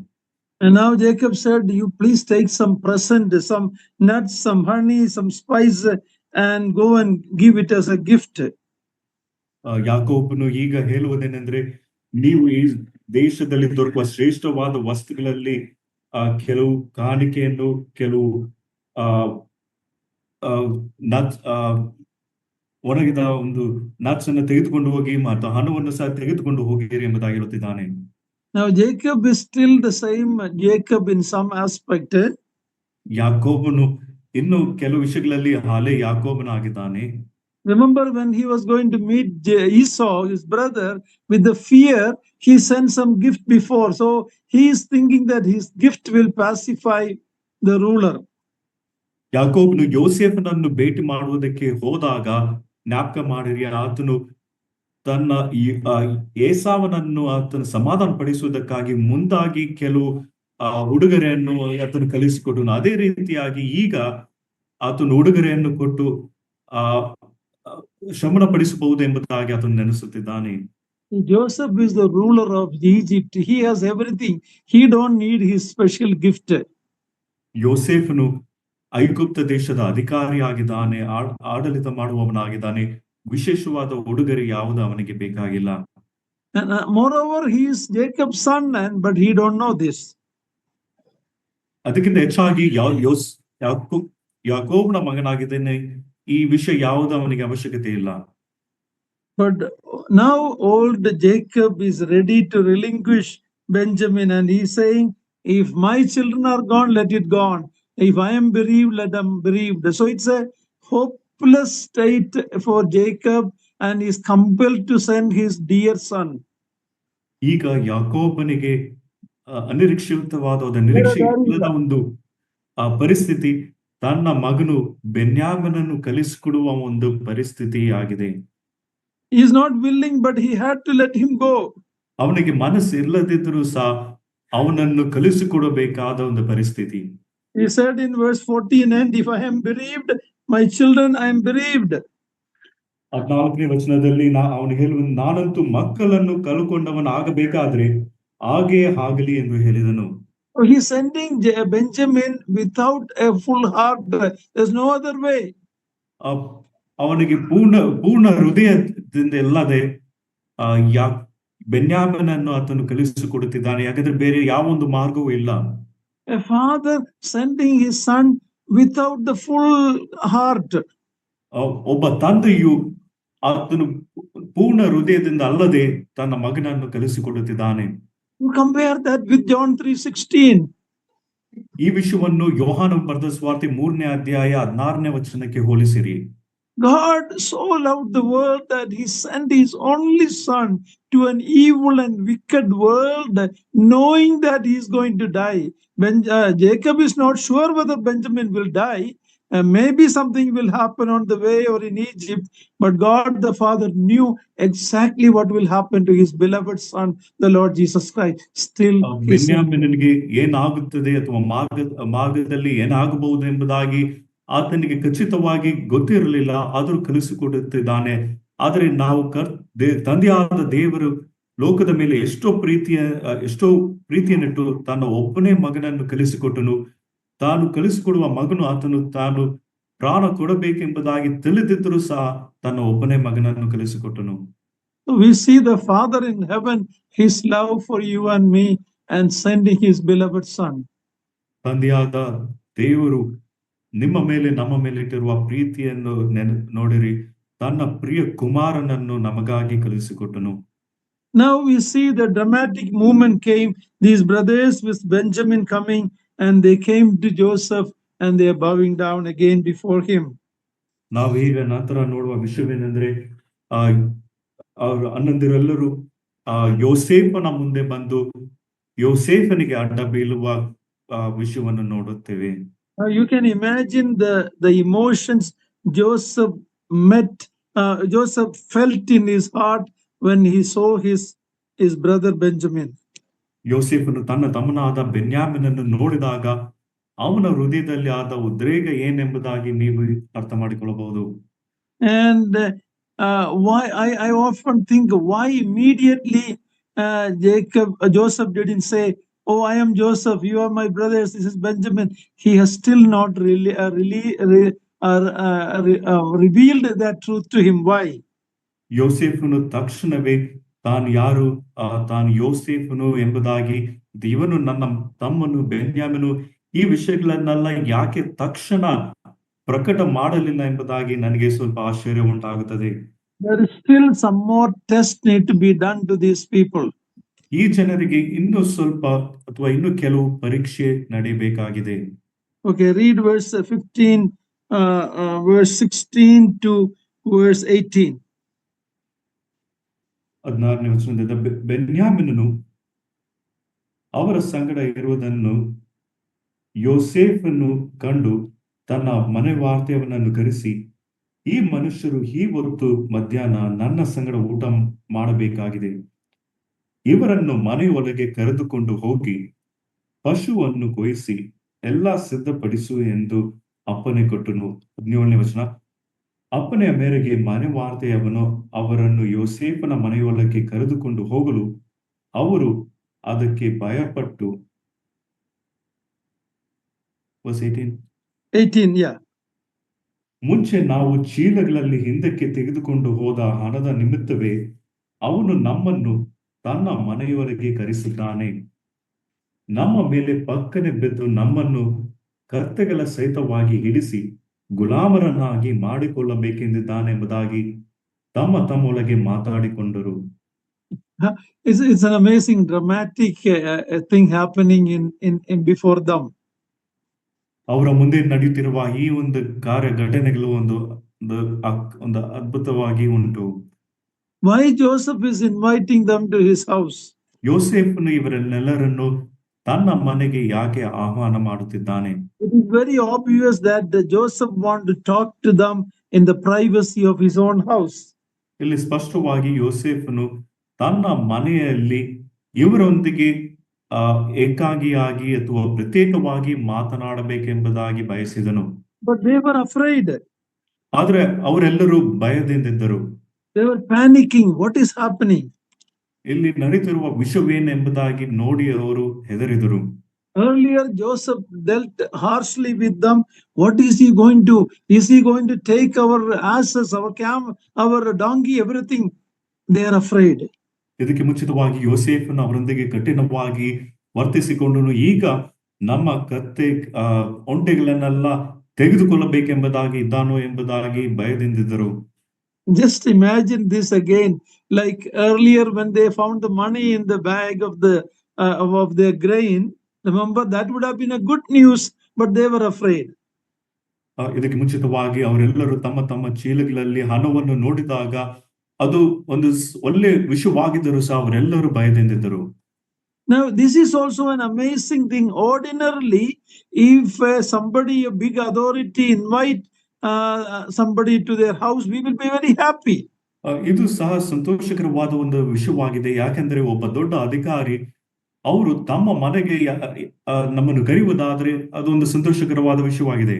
And now Jacob said, you please take some present, some nuts, some honey, some spice, and go and give it as a gift. ಯಾಕೋಬನು ಈಗ ಹೇಳುವುದೇನೆಂದ್ರೆ, ನೀವು ಈ ದೇಶದಲ್ಲಿ ದೊರಕುವ ಶ್ರೇಷ್ಠವಾದ ವಸ್ತುಗಳಲ್ಲಿ ಕೆಲವು ಕಾಣಿಕೆಯನ್ನು, ಕೆಲವು ನಟ್ಸ್, ಒಣಗಿದ ಒಂದು ನಟ್ಸ್ ಅನ್ನು ತೆಗೆದುಕೊಂಡು ಹೋಗಿ ಮತ್ತು ಹಣವನ್ನು ಸಹ ತೆಗೆದುಕೊಂಡು ಹೋಗಿರಿ ಎಂಬುದಾಗಿ ಹೇಳುತ್ತಿದ್ದಾನೆ. Now Jacob is still the same Jacob in some aspect. ಯಾಕೋಬನು ಇನ್ನು ಕೆಲವು ವಿಷಯಗಳಲ್ಲಿ ಹಾಲೆ ಯಾಕೋಬನಾಗಿದ್ದಾನೆ. Remember when he was going to meet Esau, his brother, with the fear, he sent some gift before. So he is thinking that his gift will pacify the ruler. ಯಾಕೋಬನು ಯೋಸೇಫನನ್ನು ಭೇಟಿ ಮಾಡುವುದಕ್ಕೆ ಹೋದಾಗ ಜ್ಞಾಪಕ ಮಾಡಿರಿ, ಆತನು ತನ್ನ ಏಸಾವನನ್ನು ಆತನು ಸಮಾಧಾನ ಪಡಿಸುವುದಕ್ಕಾಗಿ ಮುಂದಾಗಿ ಕೆಲವು ಉಡುಗೊರೆಯನ್ನು ಆತನು ಕಲಿಸಿಕೊಟ್ಟನು. ಅದೇ ರೀತಿಯಾಗಿ ಈಗ ಆತನು ಉಡುಗೊರೆಯನ್ನು ಕೊಟ್ಟು ಶಮನ ಪಡಿಸಬಹುದು ಎಂಬುದಾಗಿ ಆತನು ನೆನೆಸುತ್ತಿದ್ದಾನೆ. Joseph is the ruler of Egypt. He has everything. He don't need his special gift. ಯೋಸೇಫನು ಐಗುಪ್ತ ದೇಶದ ಅಧಿಕಾರಿಯಾಗಿದ್ದಾನೆ, ಆಡಳಿತ ಮಾಡುವವನಾಗಿದ್ದಾನೆ. ವಿಶೇಷವಾದ ಉಡುಗೊರೆ ಯಾವುದು ಅವನಿಗೆ ಬೇಕಾಗಿಲ್ಲ. Moreover, he is Jacob's son, but he don't know this. ಅದಕ್ಕಿಂತ ಹೆಚ್ಚಾಗಿ ಯಾಕೋಬನ ಮಗನಾಗಿದ್ದೇನೆ, ಈ ವಿಷಯ ಯಾವುದು ಅವನಿಗೆ ಅವಶ್ಯಕತೆ ಇಲ್ಲ. But now old Jacob is ready to relinquish Benjamin, and he is saying, if my children are gone, let it gone. If I am bereaved, let them bereaved. So it's a hopeless state for Jacob, and he is compelled to send his dear son. ಈಗ ಯಾಕೋಬನಿಗೆ ಅನಿರೀಕ್ಷಿತವಾದ ನಿರೀಕ್ಷೆ ಇಲ್ಲದ ಒಂದು ಪರಿಸ್ಥಿತಿ, ತನ್ನ ಮಗನು ಬೆನ್ಯಾಮನನ್ನು ಕಲಿಸಿಕೊಡುವ ಒಂದು ಪರಿಸ್ಥಿತಿ ಆಗಿದೆ. He is not willing, but he had to let him go. ಅವನಿಗೆ ಮನಸ್ಸು ಇಲ್ಲದಿದ್ದರೂ ಸಹ ಅವನನ್ನು ಕಲಿಸಿಕೊಡಬೇಕಾದ ಒಂದು ಪರಿಸ್ಥಿತಿ. He said in verse 14, and if I am bereaved, my children, I am bereaved. 14ನೇ ವಚನದಲ್ಲಿ ಅವನು ಹೇಳುವ, ನಾನಂತೂ ಮಕ್ಕಳನ್ನು ಕಳುಕೊಂಡವನಾಗಬೇಕಾದ್ರೆ ಹಾಗೆ ಆಗಲಿ ಎಂದು ಹೇಳಿದನು. He is sending Benjamin without a full heart. There's no other way. ಅವನಿಗೆ ಪೂರ್ಣ ಹೃದಯದಿಂದ ಇಲ್ಲದೆ ಬೆನ್ಯಾಮನನ್ನು ಆತನು ಕಲಿಸಿಕೊಡುತ್ತಿದ್ದಾನೆ, ಯಾಕಂದ್ರೆ ಬೇರೆ ಯಾವ ಒಂದು ಮಾರ್ಗವೂ ಇಲ್ಲ. A father sending his son without the full heart. ಒಬ್ಬ ತಂದೆಯು ಆತನು ಪೂರ್ಣ ಹೃದಯದಿಂದ ಅಲ್ಲದೆ ತನ್ನ ಮಗನನ್ನು ಕಲಿಸಿಕೊಡುತ್ತಿದ್ದಾನೆ. Compare that with John 3:16. ಈ ವಿಷಯವನ್ನು ಯೋಹಾನ ಬರೆದ ಸುವಾರ್ತೆ 3ನೇ ಅಧ್ಯಾಯ 16ನೇ ವಚನಕ್ಕೆ ಹೋಲಿಸಿರಿ. God so loved the world that he sent his only son to an evil and wicked world, knowing that he is going to die. Jacob is not sure whether Benjamin will die. Maybe something will happen on the way or in Egypt, but God the Father knew exactly what will happen to his beloved son, the Lord Jesus Christ. Still, ಬೆನ್ಯಾಮನಿಗೆ ಏನಾಗುತ್ತದೆ ಅಥವಾ ಮಾರ್ಗದಲ್ಲಿ ಏನಾಗಬಹುದು ಎಂಬುದಾಗಿ ಆತನಿಗೆ ಖಚಿತವಾಗಿ ಗೊತ್ತಿರಲಿಲ್ಲ, ಆದರೂ ಕಲಿಸಿಕೊಡುತ್ತಿದ್ದಾನೆ. ಆದರೆ ನಾವು ತಂದೆಯಾದ ದೇವರು ಲೋಕದ ಮೇಲೆ ಎಷ್ಟೋ ಪ್ರೀತಿಯನ್ನಿಟ್ಟು ತನ್ನ ಒಬ್ಬನೇ ಮಗನನ್ನು ಕಲಿಸಿಕೊಟ್ಟನು. ತಾನು ಕಲಿಸಿಕೊಡುವ ಮಗನು ಆತನು ತಾನು ಪ್ರಾಣ ಕೊಡಬೇಕೆಂಬುದಾಗಿ ತಿಳಿದಿದ್ದರೂ ಸಹ ತನ್ನ ಒಬ್ಬನೇ ಮಗನನ್ನು ಕಲಿಸಿಕೊಟ್ಟನು. We see the Father in heaven, his love for you and me, and sending his beloved son. ತಂದೆಯಾದ ದೇವರು ನಿಮ್ಮ ಮೇಲೆ ನಮ್ಮ ಮೇಲೆ ಇಟ್ಟಿರುವ ಪ್ರೀತಿಯನ್ನು ನೋಡಿರಿ, ತನ್ನ ಪ್ರಿಯ ಕುಮಾರನನ್ನು ನಮಗಾಗಿ ಕಲಿಸಿಕೊಟ್ಟನು. Now we see the dramatic movement came. These brothers with Benjamin coming, and they came to Joseph, and they are bowing down again before him. ನಾವು ಈಗ ನಂತರ ನೋಡುವ ವಿಷಯವೇನೆಂದ್ರೆ, ಅವರ ಅಣ್ಣಂದಿರೆಲ್ಲರೂ ಯೋಸೇಫನ ಮುಂದೆ ಬಂದು ಯೋಸೇಫನಿಗೆ ಅಡ್ಡ ಬೀಳುವ ವಿಷಯವನ್ನು ನೋಡುತ್ತೇವೆ. You can imagine the emotions Joseph Joseph felt in his heart when he saw his brother Benjamin. ಯೋಸೇಫನು ತನ್ನ ತಮ್ಮನಾದ ಬೆನ್ಯಾಮಿನನ್ನು ನೋಡಿದಾಗ ಅವನ ಹೃದಯದಲ್ಲಿ ಆದ ಉದ್ರೇಕ ಏನೆಂಬುದಾಗಿ ನೀವು ಅರ್ಥ ಮಾಡಿಕೊಳ್ಳಬಹುದು. And why I often think why immediately Joseph didn't say, "Oh, I am Joseph, you are my brothers, this is Benjamin." He has still not revealed that truth to him. Why? ಯೋಸೇಫನು ತಕ್ಷಣವೇ ತಾನು ಯಾರು, ತಾನು ಯೋಸೇಫನು ಎಂಬುದಾಗಿ, ಇವನು ನನ್ನ ತಮ್ಮನು ಬೆನ್ಯಾಮನು, ಈ ವಿಷಯಗಳನ್ನೆಲ್ಲ ಯಾಕೆ ತಕ್ಷಣ ಪ್ರಕಟ ಮಾಡಲಿಲ್ಲ ಎಂಬುದಾಗಿ ನನಗೆ ಸ್ವಲ್ಪ ಆಶ್ಚರ್ಯ ಉಂಟಾಗುತ್ತದೆ. There is still some more tests need to be done to these people. ಈ ಜನರಿಗೆ ಇನ್ನೂ ಸ್ವಲ್ಪ ಅಥವಾ ಇನ್ನು ಕೆಲವು ಪರೀಕ್ಷೆ ನಡೆಯಬೇಕಾಗಿದೆ. Okay, read verse 15, verse 16 to verse 18. 16ನೇ ವಚನದಿಂದ ಬೆನ್ಯಾಮಿನನು ಅವರ ಸಂಗಡ ಇರುವುದನ್ನು ಯೋಸೇಫನು ಕಂಡು ತನ್ನ ಮನೆ ವಾರ್ತೆಯವನನ್ನು ಕರೆಸಿ, ಈ ಮನುಷ್ಯರು ಈ ಹೊತ್ತು ಮಧ್ಯಾಹ್ನ ನನ್ನ ಸಂಗಡ ಊಟ ಮಾಡಬೇಕಾಗಿದೆ, ಇವರನ್ನು ಮನೆಯೊಳಗೆ ಕರೆದುಕೊಂಡು ಹೋಗಿ ಪಶುವನ್ನು ಕೊಯ್ಯಿಸಿ ಎಲ್ಲ ಸಿದ್ಧಪಡಿಸು ಎಂದು ಅಪ್ಪಣೆ ಕೊಟ್ಟನು. 17ನೇ ವಚನ. ಅಪ್ಪನೆಯ ಮೇರೆಗೆ ಮನೆ ವಾರ್ತೆಯವನು ಅವರನ್ನು ಯೋಸೇಫನ ಮನೆಯೊಳಗೆ ಕರೆದುಕೊಂಡು ಹೋಗಲು ಅವರು ಅದಕ್ಕೆ ಭಯಪಟ್ಟು 18, yeah. ಮುಂಚೆ ನಾವು ಚೀಲಗಳಲ್ಲಿ ಹಿಂದಕ್ಕೆ ತೆಗೆದುಕೊಂಡು ಹೋದ ಹಣದ ನಿಮಿತ್ತವೇ ಅವನು ನಮ್ಮನ್ನು ತನ್ನ ಮನೆಯವರೆಗೆ ಕರೆಸಿದ್ದಾನೆ. ನಮ್ಮ ಮೇಲೆ ಪಕ್ಕನೆ ಬಿದ್ದು ನಮ್ಮನ್ನು ಕತ್ತೆಗಳ ಸಹಿತವಾಗಿ ಹಿಡಿಸಿ ಗುಲಾಮರನ್ನಾಗಿ ಮಾಡಿಕೊಳ್ಳಬೇಕೆಂದಿದ್ದಾನೆಂಬುದಾಗಿ ತಮ್ಮೊಳಗೆ ಮಾತಾಡಿಕೊಂಡರು. It's an amazing dramatic thing happening in before them. ಅವರ ಮುಂದೆ ನಡೆಯುತ್ತಿರುವ ಈ ಒಂದು ಘಟನೆಗಳು ಒಂದು ಅದ್ಭುತವಾಗಿ ಉಂಟು. Why Joseph is inviting them to his house? ಯೋಸೇಫನು ಇವರೆಲ್ಲರನ್ನು ತನ್ನ ಮನೆಗೆ ಯಾಕೆ ಆಹ್ವಾನ ಮಾಡುತ್ತಿದ್ದಾನೆ? It is very obvious that Joseph want to talk to them in the privacy of his own house. ಇಲ್ಲಿ ಸ್ಪಷ್ಟವಾಗಿ ಯೋಸೇಫನು ತನ್ನ ಮನೆಯಲ್ಲಿ ಇವರೊಂದಿಗೆ ಏಕಾಂಗಿಯಾಗಿ ಅಥವಾ ಪ್ರತ್ಯೇಕವಾಗಿ ಮಾತನಾಡಬೇಕೆಂಬುದಾಗಿ ಬಯಸಿದನು. But they were afraid. ಆದ್ರೆ ಅವರೆಲ್ಲರೂ ಭಯದಿಂದಿದ್ದರು. They were panicking. What is happening? ಇಲ್ಲಿ ನಡೆಯುತ್ತಿರುವ ವಿಷಯವೇನೆಂಬುದಾಗಿ ನೋಡಿ ಅವರು ಹೆದರಿದರು. Earlier Joseph dealt harshly with them. What is he going to? Is he going to take our asses, our donkey, everything? They are afraid. ಇದಕ್ಕೆ ಮುಂಚಿತವಾಗಿ ಯೋಸೇಫನು ಅವರೊಂದಿಗೆ ಕಠಿಣವಾಗಿ ವರ್ತಿಸಿಕೊಂಡನು. ಈಗ ನಮ್ಮ ಕತ್ತೆ ಒಂಟೆಗಳನ್ನೆಲ್ಲ ತೆಗೆದುಕೊಳ್ಳಬೇಕೆಂಬುದಾಗಿ ಇದ್ದಾನೋ ಎಂಬುದಾಗಿ ಭಯದಿಂದಿದ್ದರು. Just imagine this again, like earlier when they found the money in the bag of their grain. Remember, that would have been a good news, but they were afraid. ಇದಕ್ಕೆ ಮುಂಚಿತವಾಗಿ ಅವರೆಲ್ಲರೂ ತಮ್ಮ ಚೀಲಗಳಲ್ಲಿ ಹಣವನ್ನು ನೋಡಿದಾಗ ಅದು ಒಂದು ಒಳ್ಳೆ ವಿಷಯವಾಗಿದ್ದರೂ ಸಹ ಅವರೆಲ್ಲರೂ ಭಯದಿಂದಿದ್ದರು. Now this is also an amazing thing. Ordinarily, if somebody, a big authority, invite somebody to their house, we will be very happy. ಇದು ಸಹ ಸಂತೋಷಕರವಾದ ಒಂದು ವಿಷಯವಾಗಿದೆ. ಯಾಕೆಂದ್ರೆ ಒಬ್ಬ ದೊಡ್ಡ ಅಧಿಕಾರಿ ಅವರು ತಮ್ಮ ಮನೆಗೆ ನಮ್ಮನ್ನು ಕರೆಯುವುದಾದ್ರೆ ಅದೊಂದು ಸಂತೋಷಕರವಾದ ವಿಷಯವಾಗಿದೆ.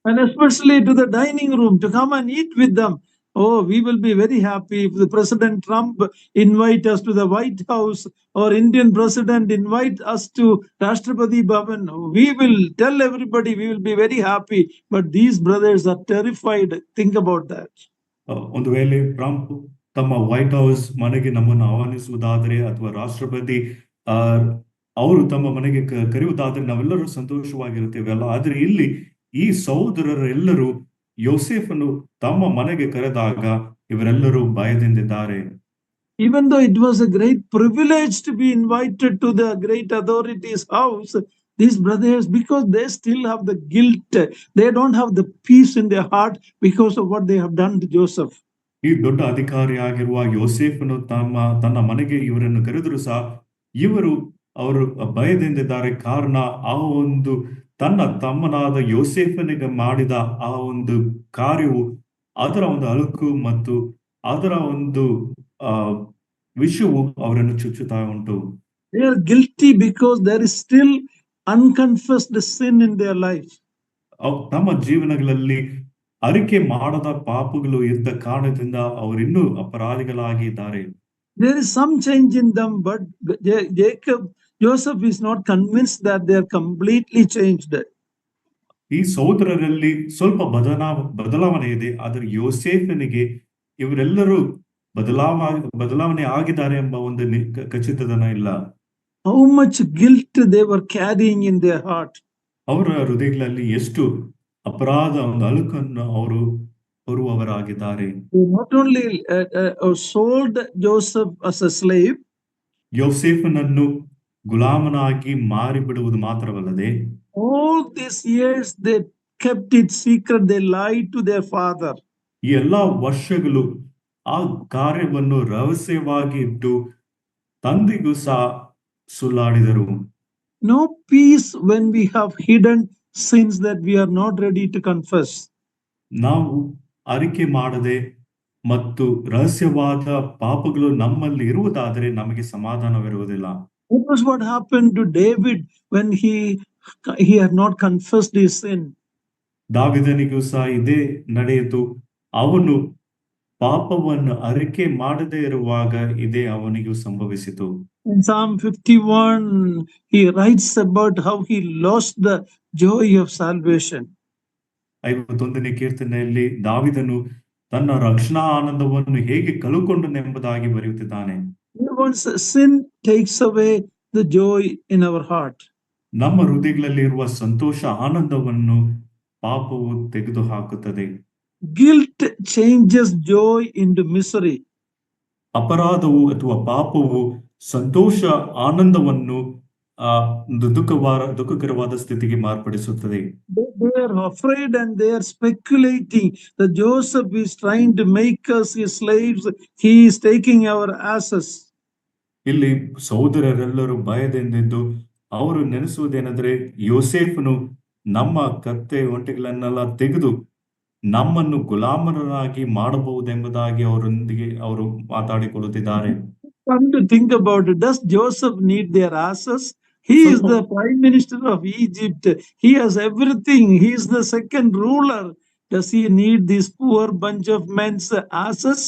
And especially to the dining room, to come and eat with them. Oh, we will be very happy if the President Trump invite us to the White House, or Indian President invite us to Rashtrapati Bhavan. We will tell everybody, we will be very happy. But these brothers are terrified. Think about that. ಒಂದು ವೇಳೆ Trump ತಮ್ಮ white house ಮನೆಗೆ ನಮ್ಮನ್ನು ಆಹ್ವಾನಿಸುವುದಾದರೆ ಅಥವಾ ರಾಷ್ಟ್ರಪತಿ ಅವರು ತಮ್ಮ ಮನೆಗೆ ಕರೆಯುವುದಾದ್ರೆ ನಾವೆಲ್ಲರೂ ಸಂತೋಷವಾಗಿರುತ್ತೇವೆ ಅಲ್ಲ. ಆದ್ರೆ ಇಲ್ಲಿ ಈ ಸಹೋದರರೆಲ್ಲರೂ ಯೋಸೇಫನು ತಮ್ಮ ಮನೆಗೆ ಕರೆದಾಗ ಇವರೆಲ್ಲರೂ ಭಯದಿಂದಿದ್ದಾರೆ. Even though it was a great privilege to be invited to the great authority's house, these brothers, because they still have the guilt, they don't have the peace in their heart because of what they have done to Joseph. ಈ ದೊಡ್ಡ ಅಧಿಕಾರಿಯಾಗಿರುವ ಯೋಸೇಫನು ತನ್ನ ಮನೆಗೆ ಇವರನ್ನು ಕರೆದರೂ ಸಹ ಇವರು ಅವರು ಭಯದಿಂದಿದ್ದಾರೆ. ಕಾರಣ ಆ ಒಂದು ತನ್ನ ತಮ್ಮನಾದ ಯೋಸೇಫನಿಗೆ ಮಾಡಿದ ಆ ಒಂದು ಕಾರ್ಯವು, ಅದರ ಒಂದು ಅಳುಕು ಮತ್ತು ಅದರ ಒಂದು ಆ ವಿಷಯವು ಅವರನ್ನು ಚುಚ್ಚುತ್ತಾ ಉಂಟು. They are guilty because there is still unconfessed sin in their life. ತಮ್ಮ ಜೀವನಗಳಲ್ಲಿ ಅರಿಕೆ ಮಾಡದ ಪಾಪಗಳು ಇದ್ದ ಕಾರಣದಿಂದ ಅವರಿನ್ನೂ ಅಪರಾಧಿಗಳಾಗಿದ್ದಾರೆ. There is some change in them, but Joseph is not convinced that they are completely changed. ಈ ಸಹೋದರರಲ್ಲಿ ಸ್ವಲ್ಪ ಬದಲಾವಣೆ ಇದೆ, ಆದರೆ ಯೋಸೇಫನಿಗೆ ಇವರೆಲ್ಲರೂ ಬದಲಾವಣೆ ಆಗಿದ್ದಾರೆ ಎಂಬ ಒಂದು ಖಚಿತತನ ಇಲ್ಲ. How much guilt they were carrying in their heart. ಅವರ ಹೃದಯಗಳಲ್ಲಿ ಎಷ್ಟು ಅಪರಾಧ ಒಂದು ಅಳುಕನ್ನು ಅವರು ಹೊರುವವರಾಗಿದ್ದಾರೆ. They not only sold Joseph as a slave, ಯೋಸೇಫನನ್ನು ಗುಲಾಮನಾಗಿ ಮಾರಿಬಿಡುವುದು ಮಾತ್ರವಲ್ಲದೆ, all these years they kept it secret, they lied to their father. ಈ ಎಲ್ಲಾ ವರ್ಷಗಳು ಆ ಕಾರ್ಯವನ್ನು ರಹಸ್ಯವಾಗಿ ಇಟ್ಟು ತಂದೆಗೂ ಸಹ ಸುಳ್ಳಾಡಿದರು. No peace when we have hidden sins that we are not ready to confess. ನಾವು ಅರಿಕೆ ಮಾಡದೆ ಮತ್ತು ರಹಸ್ಯವಾದ ಪಾಪಗಳು ನಮ್ಮಲ್ಲಿ ಇರುವುದಾದರೆ ನಮಗೆ ಸಮಾಧಾನವಿರುವುದಿಲ್ಲ. That was what happened to David when he had not confessed his sin. ದಾವಿದನಿಗೂ ಸಹ ಇದೇ ನಡೆಯಿತು. ಅವನು ಪಾಪವನ್ನು ಅರಿಕೆ ಮಾಡದೇ ಇರುವಾಗ ಇದೇ ಅವನಿಗೂ ಸಂಭವಿಸಿತು. In Psalm 51, he writes about how he lost the joy of salvation. 51ನೇ ಕೀರ್ತನೆಯಲ್ಲಿ ದಾವಿದನು ತನ್ನ ರಕ್ಷಣಾ ಆನಂದವನ್ನು ಹೇಗೆ ಕಳುಕೊಂಡನೆಂಬುದಾಗಿ ಬರೆಯುತ್ತಿದ್ದಾನೆ. Once sin takes away the joy in our heart. ನಮ್ಮ ಹೃದಯಗಳಲ್ಲಿ ಇರುವ ಸಂತೋಷ ಆನಂದವನ್ನು ಪಾಪವು ತೆಗೆದು ಹಾಕುತ್ತದೆ. Guilt changes joy into misery. ಅಪರಾಧವು ಅಥವಾ ಪಾಪವು ಸಂತೋಷ ಆನಂದವನ್ನು ದುಃಖಕರವಾದ ಸ್ಥಿತಿಗೆ ಮಾರ್ಪಡಿಸುತ್ತದೆ. They are afraid and they are speculating that Joseph is trying to make us his slaves. He is taking our asses. ಇಲ್ಲಿ ಸಹೋದರರೆಲ್ಲರೂ ಭಯದಿಂದಿದ್ದು ಅವರು ನೆನೆಸುವುದೇನೆಂದರೆ, ಯೋಸೇಫನು ನಮ್ಮ ಕತ್ತೆ ಒಂಟೆಗಳನ್ನೆಲ್ಲ ತೆಗೆದು ನಮ್ಮನ್ನು ಗುಲಾಮರನ್ನಾಗಿ ಮಾಡಬಹುದೆಂಬುದಾಗಿ ಅವರು ಮಾತಾಡಿಕೊಳ್ಳುತ್ತಿದ್ದಾರೆ. Come to think about it, does Joseph need their asses? He is the prime minister of Egypt. He has everything. He is the second ruler. Does he need this poor bunch of men's asses?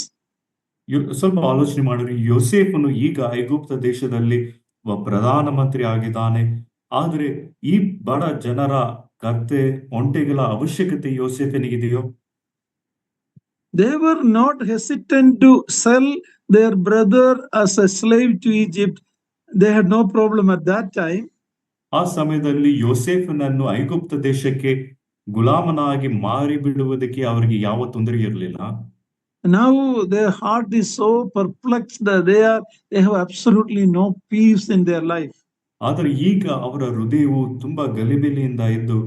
ಸ್ವಲ್ಪ ಆಲೋಚನೆ ಮಾಡಿರಿ. ಯೋಸೇಫನು ಈಗ ಐಗುಪ್ತ ದೇಶದಲ್ಲಿ ಪ್ರಧಾನ ಮಂತ್ರಿ ಆಗಿದ್ದಾನೆ. ಆದರೆ ಈ ಬಡ ಜನರ ಕತ್ತೆ ಒಂಟೆಗಳ ಅವಶ್ಯಕತೆ ಯೋಸೇಫನಿಗಿದೆಯೋ? They were not hesitant to sell their brother as a slave to Egypt. They had no problem at that time. ಆ ಸಮಯದಲ್ಲಿ ಯೋಸೇಫನನ್ನು ಐಗುಪ್ತ ದೇಶಕ್ಕೆ ಗುಲಾಮನಾಗಿ ಮಾರಿ ಬಿಡುವುದಕ್ಕೆ ಅವರಿಗೆ ಯಾವ ತೊಂದರೆ ಇರಲಿಲ್ಲ. Now their heart is so perplexed that they have absolutely no peace in their life. ಆದರೆ ಈಗ ಅವರ ಹೃದಯವು ತುಂಬಾ ಗಲಿಬಿಲಿಯಿಂದ ಇದ್ದು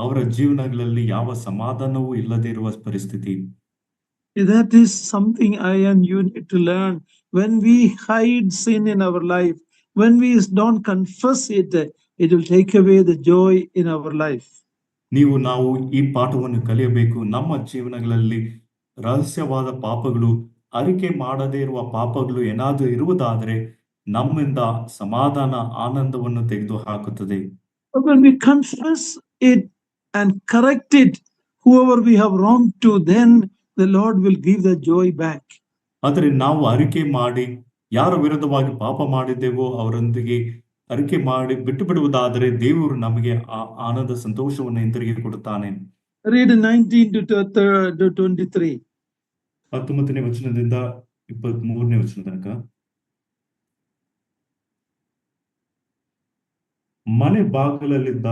ಅವರ ಜೀವನಗಳಲ್ಲಿ ಯಾವ ಸಮಾಧಾನವೂ ಇಲ್ಲದೆ ಇರುವ ಪರಿಸ್ಥಿತಿ. That is something I and you need to learn. When we hide sin in our life, when we don't confess it, it will take away the joy in our life. ನಾವು ಈ ಪಾಠವನ್ನು ಕಲಿಯಬೇಕು. ನಮ್ಮ ಜೀವನಗಳಲ್ಲಿ ರಹಸ್ಯವಾದ ಪಾಪಗಳು, ಅರಿಕೆ ಮಾಡದೇ ಇರುವ ಪಾಪಗಳು ಏನಾದರೂ ಇರುವುದಾದರೆ ನಮ್ಮಿಂದ ಸಮಾಧಾನ ಆನಂದವನ್ನು ತೆಗೆದು ಹಾಕುತ್ತದೆ. When we confess it and correct it, whoever we have wronged to, then the Lord will give the joy back. ಆದರೆ ನಾವು ಅರಿಕೆ ಮಾಡಿ ಯಾರ ವಿರುದ್ಧವಾಗಿ ಪಾಪ ಮಾಡಿದ್ದೇವೋ ಅವರೊಂದಿಗೆ ಅರಿಕೆ ಮಾಡಿ ಬಿಟ್ಟು ಬಿಡುವುದಾದರೆ ದೇವರು ನಮಗೆ ಆನಂದ ಸಂತೋಷವನ್ನು ಹಿಂತಿರುಗಿ ಕೊಡುತ್ತಾನೆ. Read 19 to 23. 19ನೇ ವಚನದಿಂದ 23ನೇ ವಚನ ತನಕ. ಮನೆ ಬಾಗಿಲಲ್ಲಿದ್ದ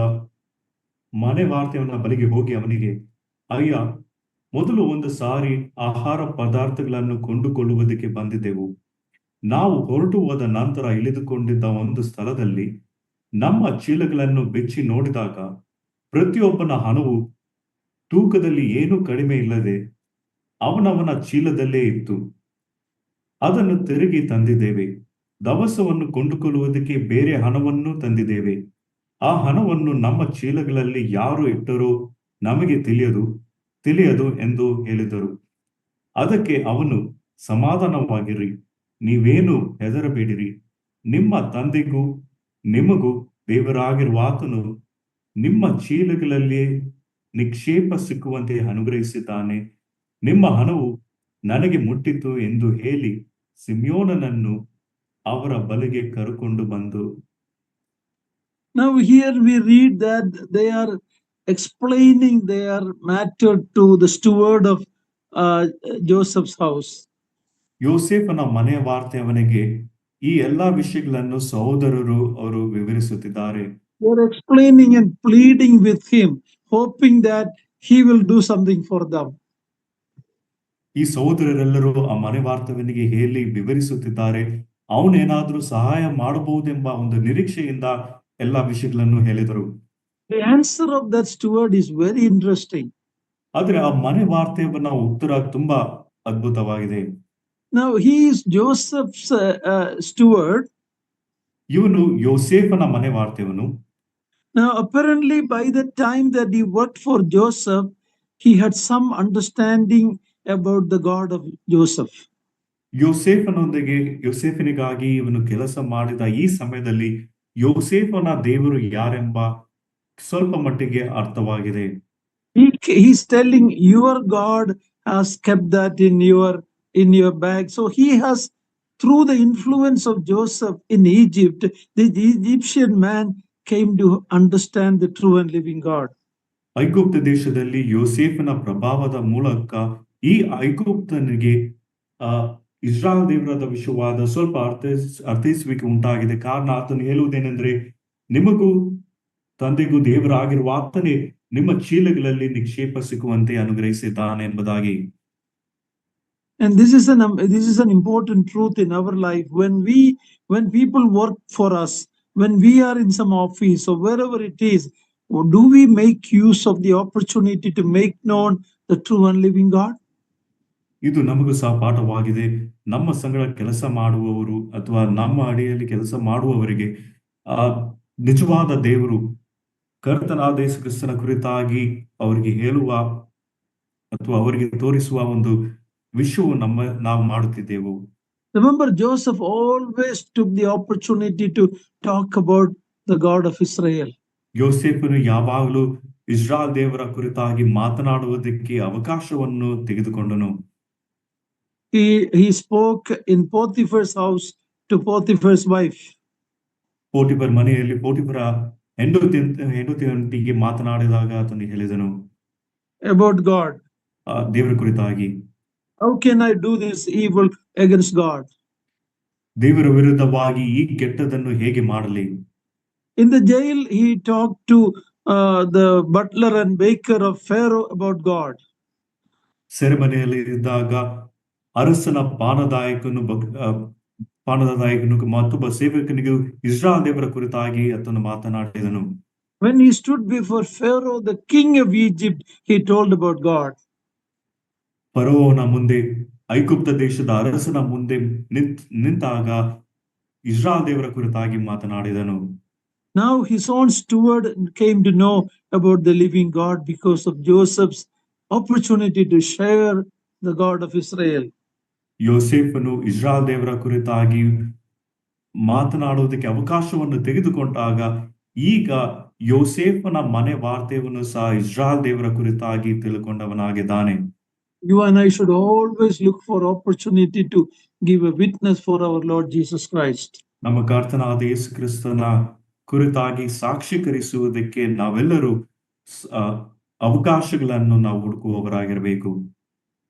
ಮನೆ ವಾರ್ತೆಯವನ ಬಳಿಗೆ ಹೋಗಿ ಅವನಿಗೆ, ಅಯ್ಯ, ಮೊದಲು ಒಂದು ಸಾರಿ ಆಹಾರ ಪದಾರ್ಥಗಳನ್ನು ಕೊಂಡುಕೊಳ್ಳುವುದಕ್ಕೆ ಬಂದಿದ್ದೆವು. ನಾವು ಹೊರಟು ಹೋದ ನಂತರ ಇಳಿದುಕೊಂಡಿದ್ದ ಒಂದು ಸ್ಥಳದಲ್ಲಿ ನಮ್ಮ ಚೀಲಗಳನ್ನು ಬಿಚ್ಚಿ ನೋಡಿದಾಗ ಪ್ರತಿಯೊಬ್ಬನ ಹಣವು ತೂಕದಲ್ಲಿ ಏನೂ ಕಡಿಮೆ ಇಲ್ಲದೆ ಅವನವನ ಚೀಲದಲ್ಲೇ ಇತ್ತು. ಅದನ್ನು ತಿರುಗಿ ತಂದಿದ್ದೇವೆ. ದವಸವನ್ನು ಕೊಂಡುಕೊಳ್ಳುವುದಕ್ಕೆ ಬೇರೆ ಹಣವನ್ನು ತಂದಿದ್ದೇವೆ. ಆ ಹಣವನ್ನು ನಮ್ಮ ಚೀಲಗಳಲ್ಲಿ ಯಾರು ಇಟ್ಟರೋ ನಮಗೆ ತಿಳಿಯದು ಎಂದು ಹೇಳಿದರು. ಅದಕ್ಕೆ ಅವನು, ಸಮಾಧಾನವಾಗಿರಿ, ನೀವೇನು ಹೆದರಬೇಡಿರಿ. ನಿಮ್ಮ ತಂದೆಗೂ ನಿಮಗೂ ದೇವರಾಗಿರುವ ಆತನು ನಿಮ್ಮ ಚೀಲಗಳಲ್ಲಿ ನಿಕ್ಷೇಪ ಸಿಕ್ಕುವಂತೆ ಅನುಗ್ರಹಿಸಿದ್ದಾನೆ. ನಿಮ್ಮ ಹಣವು ನನಗೆ ಮುಟ್ಟಿತು ಎಂದು ಹೇಳಿ ಸಿಮ್ಯೋನನನ್ನು ಅವರ ಬಳಿಗೆ ಕರೆಕೊಂಡು ಬಂದು. Now here we read that they are explaining their matter to the steward of Joseph's house. ಯೋಸೇಫನ ಮನೆಯ ವಾರ್ತೆಯವನಿಗೆ ಈ ಎಲ್ಲಾ ವಿಷಯಗಳನ್ನು ಸಹೋದರರು ಅವರು ವಿವರಿಸುತ್ತಿದ್ದಾರೆ. They are explaining and pleading with him, hoping that he will do something for them. ಈ ಸಹೋದರರೆಲ್ಲರೂ ಆ ಮನೆ ವಾರ್ತೆಯವನಿಗೆ ಹೇಳಿ ವಿವರಿಸುತ್ತಿದ್ದಾರೆ. ಅವನೇನಾದ್ರೂ ಸಹಾಯ ಮಾಡಬಹುದೆಂಬ ಒಂದು ನಿರೀಕ್ಷೆಯಿಂದ ಎಲ್ಲಾ ವಿಷಯಗಳನ್ನು ಹೇಳಿದರು. The answer of that steward is very interesting. ಆದ್ರೆ ಆ ಮನೆ ವಾರ್ತೆಯವನ ಉತ್ತರ ತುಂಬಾ ಅದ್ಭುತವಾಗಿದೆ. Now he is Joseph's steward. ಇವನು ಯೋಸೇಫನ ಮನೆ ವಾರ್ತೆಯವನು. Now apparently by the time that he worked for Joseph, he had some understanding about the God of Joseph. ಯೋಸೇಫನಿಗಾಗಿ ಇವನು ಕೆಲಸ ಮಾಡಿದ ಈ ಸಮಯದಲ್ಲಿ ಯೋಸೇಫನ ದೇವರು ಯಾರೆಂಬ ಸ್ವಲ್ಪ ಮಟ್ಟಿಗೆ ಅರ್ಥವಾಗಿದೆ. He's telling, your God has kept that in your bag. So he has, through the influence of Joseph in Egypt, the Egyptian man came to understand the true and living God. ಐಗುಪ್ತ ದೇಶದಲ್ಲಿ ಯೋಸೇಫನ ಪ್ರಭಾವದ ಮೂಲಕ ಈ ಐಗುಪ್ತನಿಗೆ ಇಸ್ರಾಯೇಲ್ ದೇವರಾದ ವಿಷಯವಾದ ಸ್ವಲ್ಪ ಅರ್ಥೈಸುವಿಕೆ ಉಂಟಾಗಿದೆ. ಕಾರಣ ಆತನು ಹೇಳುವುದೇನೆಂದ್ರೆ, ನಿಮಗೂ ತಂದೆಗೂ ದೇವರಾಗಿರುವ ಆತನೇ ನಿಮ್ಮ ಚೀಲಗಳಲ್ಲಿ ನಿಕ್ಷೇಪ ಸಿಕ್ಕುವಂತೆ ಅನುಗ್ರಹಿಸಿದ್ದಾನೆ ಎಂಬುದಾಗಿ. And this is an important truth in our life. When people work for us, when we are in some office or wherever it is, do we make use of the opportunity to make known the true and living God? ಇದು ನಮಗೂ ಸಹ ಪಾಠವಾಗಿದೆ. ನಮ್ಮ ಸಂಗಡ ಕೆಲಸ ಮಾಡುವವರು ಅಥವಾ ನಮ್ಮ ಅಡಿಯಲ್ಲಿ ಕೆಲಸ ಮಾಡುವವರಿಗೆ ನಿಜವಾದ ದೇವರು ಕರ್ತನಾದ ಯೇಸು ಕ್ರಿಸ್ತನ ಕುರಿತಾಗಿ ಅವರಿಗೆ ಹೇಳುವ ಅಥವಾ ಅವರಿಗೆ ತೋರಿಸುವ ಒಂದು ವಿಷಯವು ನಾವು ಮಾಡುತ್ತಿದ್ದೆವು. Remember, Joseph always took the opportunity to talk about the God of Israel. ಯೋಸೇಫನು ಯಾವಾಗಲೂ ಇಸ್ರಾಯೇಲ್ ದೇವರ ಕುರಿತಾಗಿ ಮಾತನಾಡುವುದಕ್ಕೆ ಅವಕಾಶವನ್ನು ತೆಗೆದುಕೊಂಡನು. He spoke in Potiphar's house to Potiphar's wife. ಪೋಟಿಫರ್ ಮನೆಯಲ್ಲಿ ಪೋಟಿಫರ ಹೆಂಡತಿಯೊಂದಿಗೆ ಮಾತನಾಡಿದಾಗ ಆತನು ಹೇಳಿದನು about God. ದೇವರ ಕುರಿತಾಗಿ. How can I do this evil against God? ದೇವರ ವಿರುದ್ಧವಾಗಿ ಈ ಕೆಟ್ಟದನ್ನು ಹೇಗೆ ಮಾಡಲಿ? In the jail, he talked to the butler and baker of Pharaoh about God. ಸೆರೆಮನೆಯಲ್ಲಿ ಇದ್ದಾಗ ಅರಸನ ಪಾನದಾಯಕನು ಮತ್ತೊಬ್ಬ ಸೇವಕನಿಗೂ ಇಸ್ರಾಯೇಲ್ ದೇವರ ಕುರಿತಾಗಿ ಆತನು ಮಾತನಾಡಿದನು. When he stood before Pharaoh, the king of Egypt, he told about God. ಫರೋಹನ ಮುಂದೆ, ಐಗುಪ್ತ ದೇಶದ ಅರಸನ ಮುಂದೆ ನಿಂತಾಗ ಇಸ್ರಾಯೇಲ್ ದೇವರ ಕುರಿತಾಗಿ ಮಾತನಾಡಿದನು. Now his own steward came to know about the living God because of Joseph's opportunity to share the God of Israel. ಯೋಸೇಫನು ಇಸ್ರಾಯೇಲ್ ದೇವರ ಕುರಿತಾಗಿ ಮಾತನಾಡುವುದಕ್ಕೆ ಅವಕಾಶವನ್ನು ತೆಗೆದುಕೊಂಡಾಗ ಈಗ ಯೋಸೇಫನ ಮನೆ ವಾರ್ತೆಯನ್ನು ಸಹ ಇಸ್ರಾಯೇಲ್ ದೇವರ ಕುರಿತಾಗಿ ತಿಳ್ಕೊಂಡವನಾಗಿದ್ದಾನೆ. You and I should always look for opportunity to give a witness for our Lord Jesus Christ. ನಮ್ಮ ಕರ್ತನಾದ ಯೇಸು ಕ್ರಿಸ್ತನ ಕುರಿತಾಗಿ ಸಾಕ್ಷೀಕರಿಸುವುದಕ್ಕೆ ನಾವೆಲ್ಲರೂ ಅವಕಾಶಗಳನ್ನು ನಾವು ಹುಡುಕುವವರಾಗಿರಬೇಕು.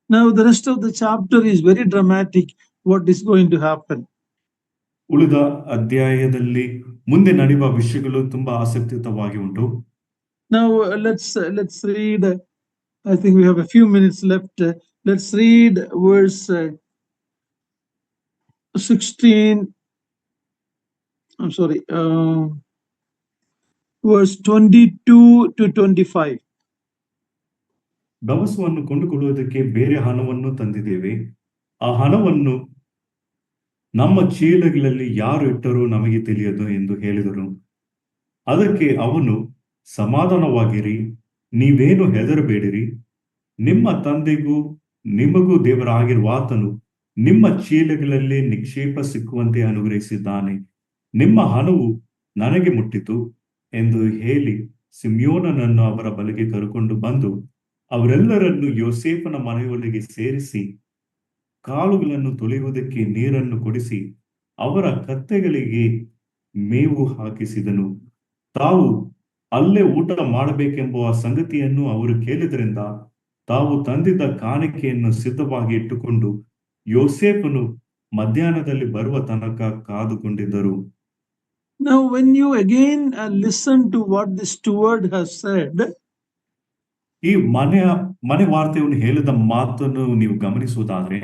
Now the rest of the chapter is very dramatic. What is going to happen? ಉಳಿದ ಅಧ್ಯಾಯದಲ್ಲಿ ಮುಂದೆ ನಡೆಯುವ ವಿಷಯಗಳು ತುಂಬಾ ಆಸಕ್ತಿಯುತವಾಗಿ ಉಂಟು. Now let's read. I think we have a few minutes left. Let's read verse 16. I'm sorry, verse 22 to 25. ದವಸವನ್ನು ಕೊಂಡುಕೊಳ್ಳುವುದಕ್ಕೆ ಬೇರೆ ಹಣವನ್ನು ತಂದಿದ್ದೇವೆ. ಆ ಹಣವನ್ನು ನಮ್ಮ ಚೀಲಗಳಲ್ಲಿ ಯಾರು ಇಟ್ಟರೂ ನಮಗೆ ತಿಳಿಯದು ಎಂದು ಹೇಳಿದರು. ಅದಕ್ಕೆ ಅವನು, ಸಮಾಧಾನವಾಗಿರಿ, ನೀವೇನು ಹೆದರಬೇಡಿರಿ. ನಿಮ್ಮ ತಂದೆಗೂ ನಿಮಗೂ ದೇವರಾಗಿರುವ ಆತನು ನಿಮ್ಮ ಚೀಲಗಳಲ್ಲಿ ನಿಕ್ಷೇಪ ಸಿಕ್ಕುವಂತೆ ಅನುಗ್ರಹಿಸಿದ್ದಾನೆ. ನಿಮ್ಮ ಹಣವು ನನಗೆ ಮುಟ್ಟಿತು ಎಂದು ಹೇಳಿ ಸಿಮ್ಯೋನನನ್ನು ಅವರ ಬಳಿಗೆ ಕರೆಕೊಂಡು ಬಂದು ಅವರೆಲ್ಲರನ್ನು ಯೋಸೇಫನ ಮನೆಯೊಳಗೆ ಸೇರಿಸಿ ಕಾಲುಗಳನ್ನು ತೊಳೆಯುವುದಕ್ಕೆ ನೀರನ್ನು ಕೊಡಿಸಿ ಅವರ ಕತ್ತೆಗಳಿಗೆ ಮೇವು ಹಾಕಿಸಿದನು. ತಾವು ಅಲ್ಲೇ ಊಟ ಮಾಡಬೇಕೆಂಬ ಸಂಗತಿಯನ್ನು ಅವರು ಕೇಳಿದ್ರಿಂದ ತಾವು ತಂದಿದ್ದ ಕಾಣಿಕೆಯನ್ನು ಸಿದ್ಧವಾಗಿ ಇಟ್ಟುಕೊಂಡು ಯೋಸೇಫನು ಮಧ್ಯಾಹ್ನದಲ್ಲಿ ಬರುವ ತನಕ ಕಾದುಕೊಂಡಿದ್ದರು. Now, when you again listen to what the steward has said, ಈ ಮನೆ ವಾರ್ತೆಯನ್ನು ಹೇಳಿದ ಮಾತನ್ನು ನೀವು ಗಮನಿಸುವುದಾದ್ರೆ,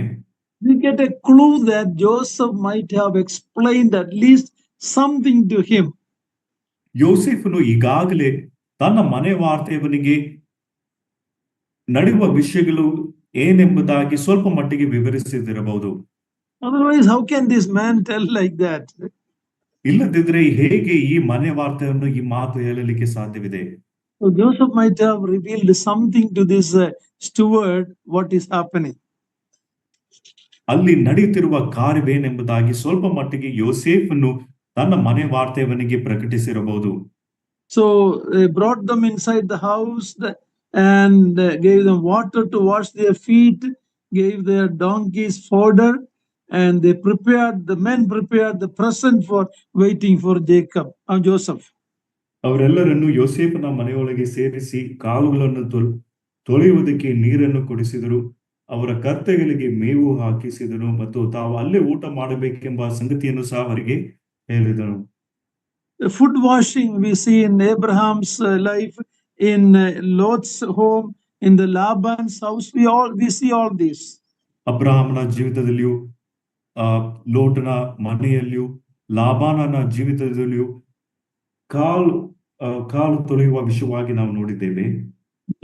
we get a clue that Joseph might have explained at least something to him. ಯೋಸೇಫನು ಈಗಾಗಲೇ ತನ್ನ ಮನೆ ವಾರ್ತೆಯವನಿಗೆ ನಡೆಯುವ ವಿಷಯಗಳು ಏನೆಂಬುದಾಗಿ ಸ್ವಲ್ಪ ಮಟ್ಟಿಗೆ ವಿವರಿಸಿದಿರಬಹುದು. Otherwise, how can this man tell like that? ಇಲ್ಲದಿದ್ರೆ ಹೇಗೆ ಈ ಮನೆ ವಾರ್ತೆಯನ್ನು ಈ ಮಾತು ಹೇಳಲಿಕ್ಕೆ ಸಾಧ್ಯವಿದೆ? So Joseph might have revealed something to this steward what is happening. ಅಲ್ಲಿ ನಡೆಯುತ್ತಿರುವ ಕಾರ್ಯವೇನೆಂಬುದಾಗಿ ಸ್ವಲ್ಪ ಮಟ್ಟಿಗೆ ಯೋಸೇಫನು ತನ್ನ ಮನೆ ವಾರ್ತೆಯವನಿಗೆ ಪ್ರಕಟಿಸಿರಬಹುದು. So they brought them inside the house and gave them water to wash their feet, gave their donkeys fodder, and the men prepared the present for waiting for Joseph. ಅವರೆಲ್ಲರನ್ನು ಯೋಸೇಫನ ಮನೆಯೊಳಗೆ ಸೇರಿಸಿ ಕಾಲುಗಳನ್ನು ತೊಳೆಯುವುದಕ್ಕೆ ನೀರನ್ನು ಕೊಡಿಸಿದರು, ಅವರ ಕತ್ತೆಗಳಿಗೆ ಮೇವು ಹಾಕಿಸಿದನು ಮತ್ತು ತಾವು ಅಲ್ಲೇ ಊಟ ಮಾಡಬೇಕೆಂಬ ಸಂಗತಿಯನ್ನು ಸಹ ಅವರಿಗೆ ಹೇಳಿದನು. The food washing we see in Abraham's life, in Lot's home, in the Laban's house, we see all this. ಅಬ್ರಹಾಮನ ಜೀವಿತದಲ್ಲಿಯೂ ಲೋಟನ ಮನೆಯಲ್ಲಿಯೂ ಲಾಬಾನನ ಜೀವಿತದಲ್ಲಿಯೂ ಕಾಲು ತೊಳೆಯುವ ವಿಷಯವಾಗಿ ನಾವು ನೋಡಿದ್ದೇವೆ.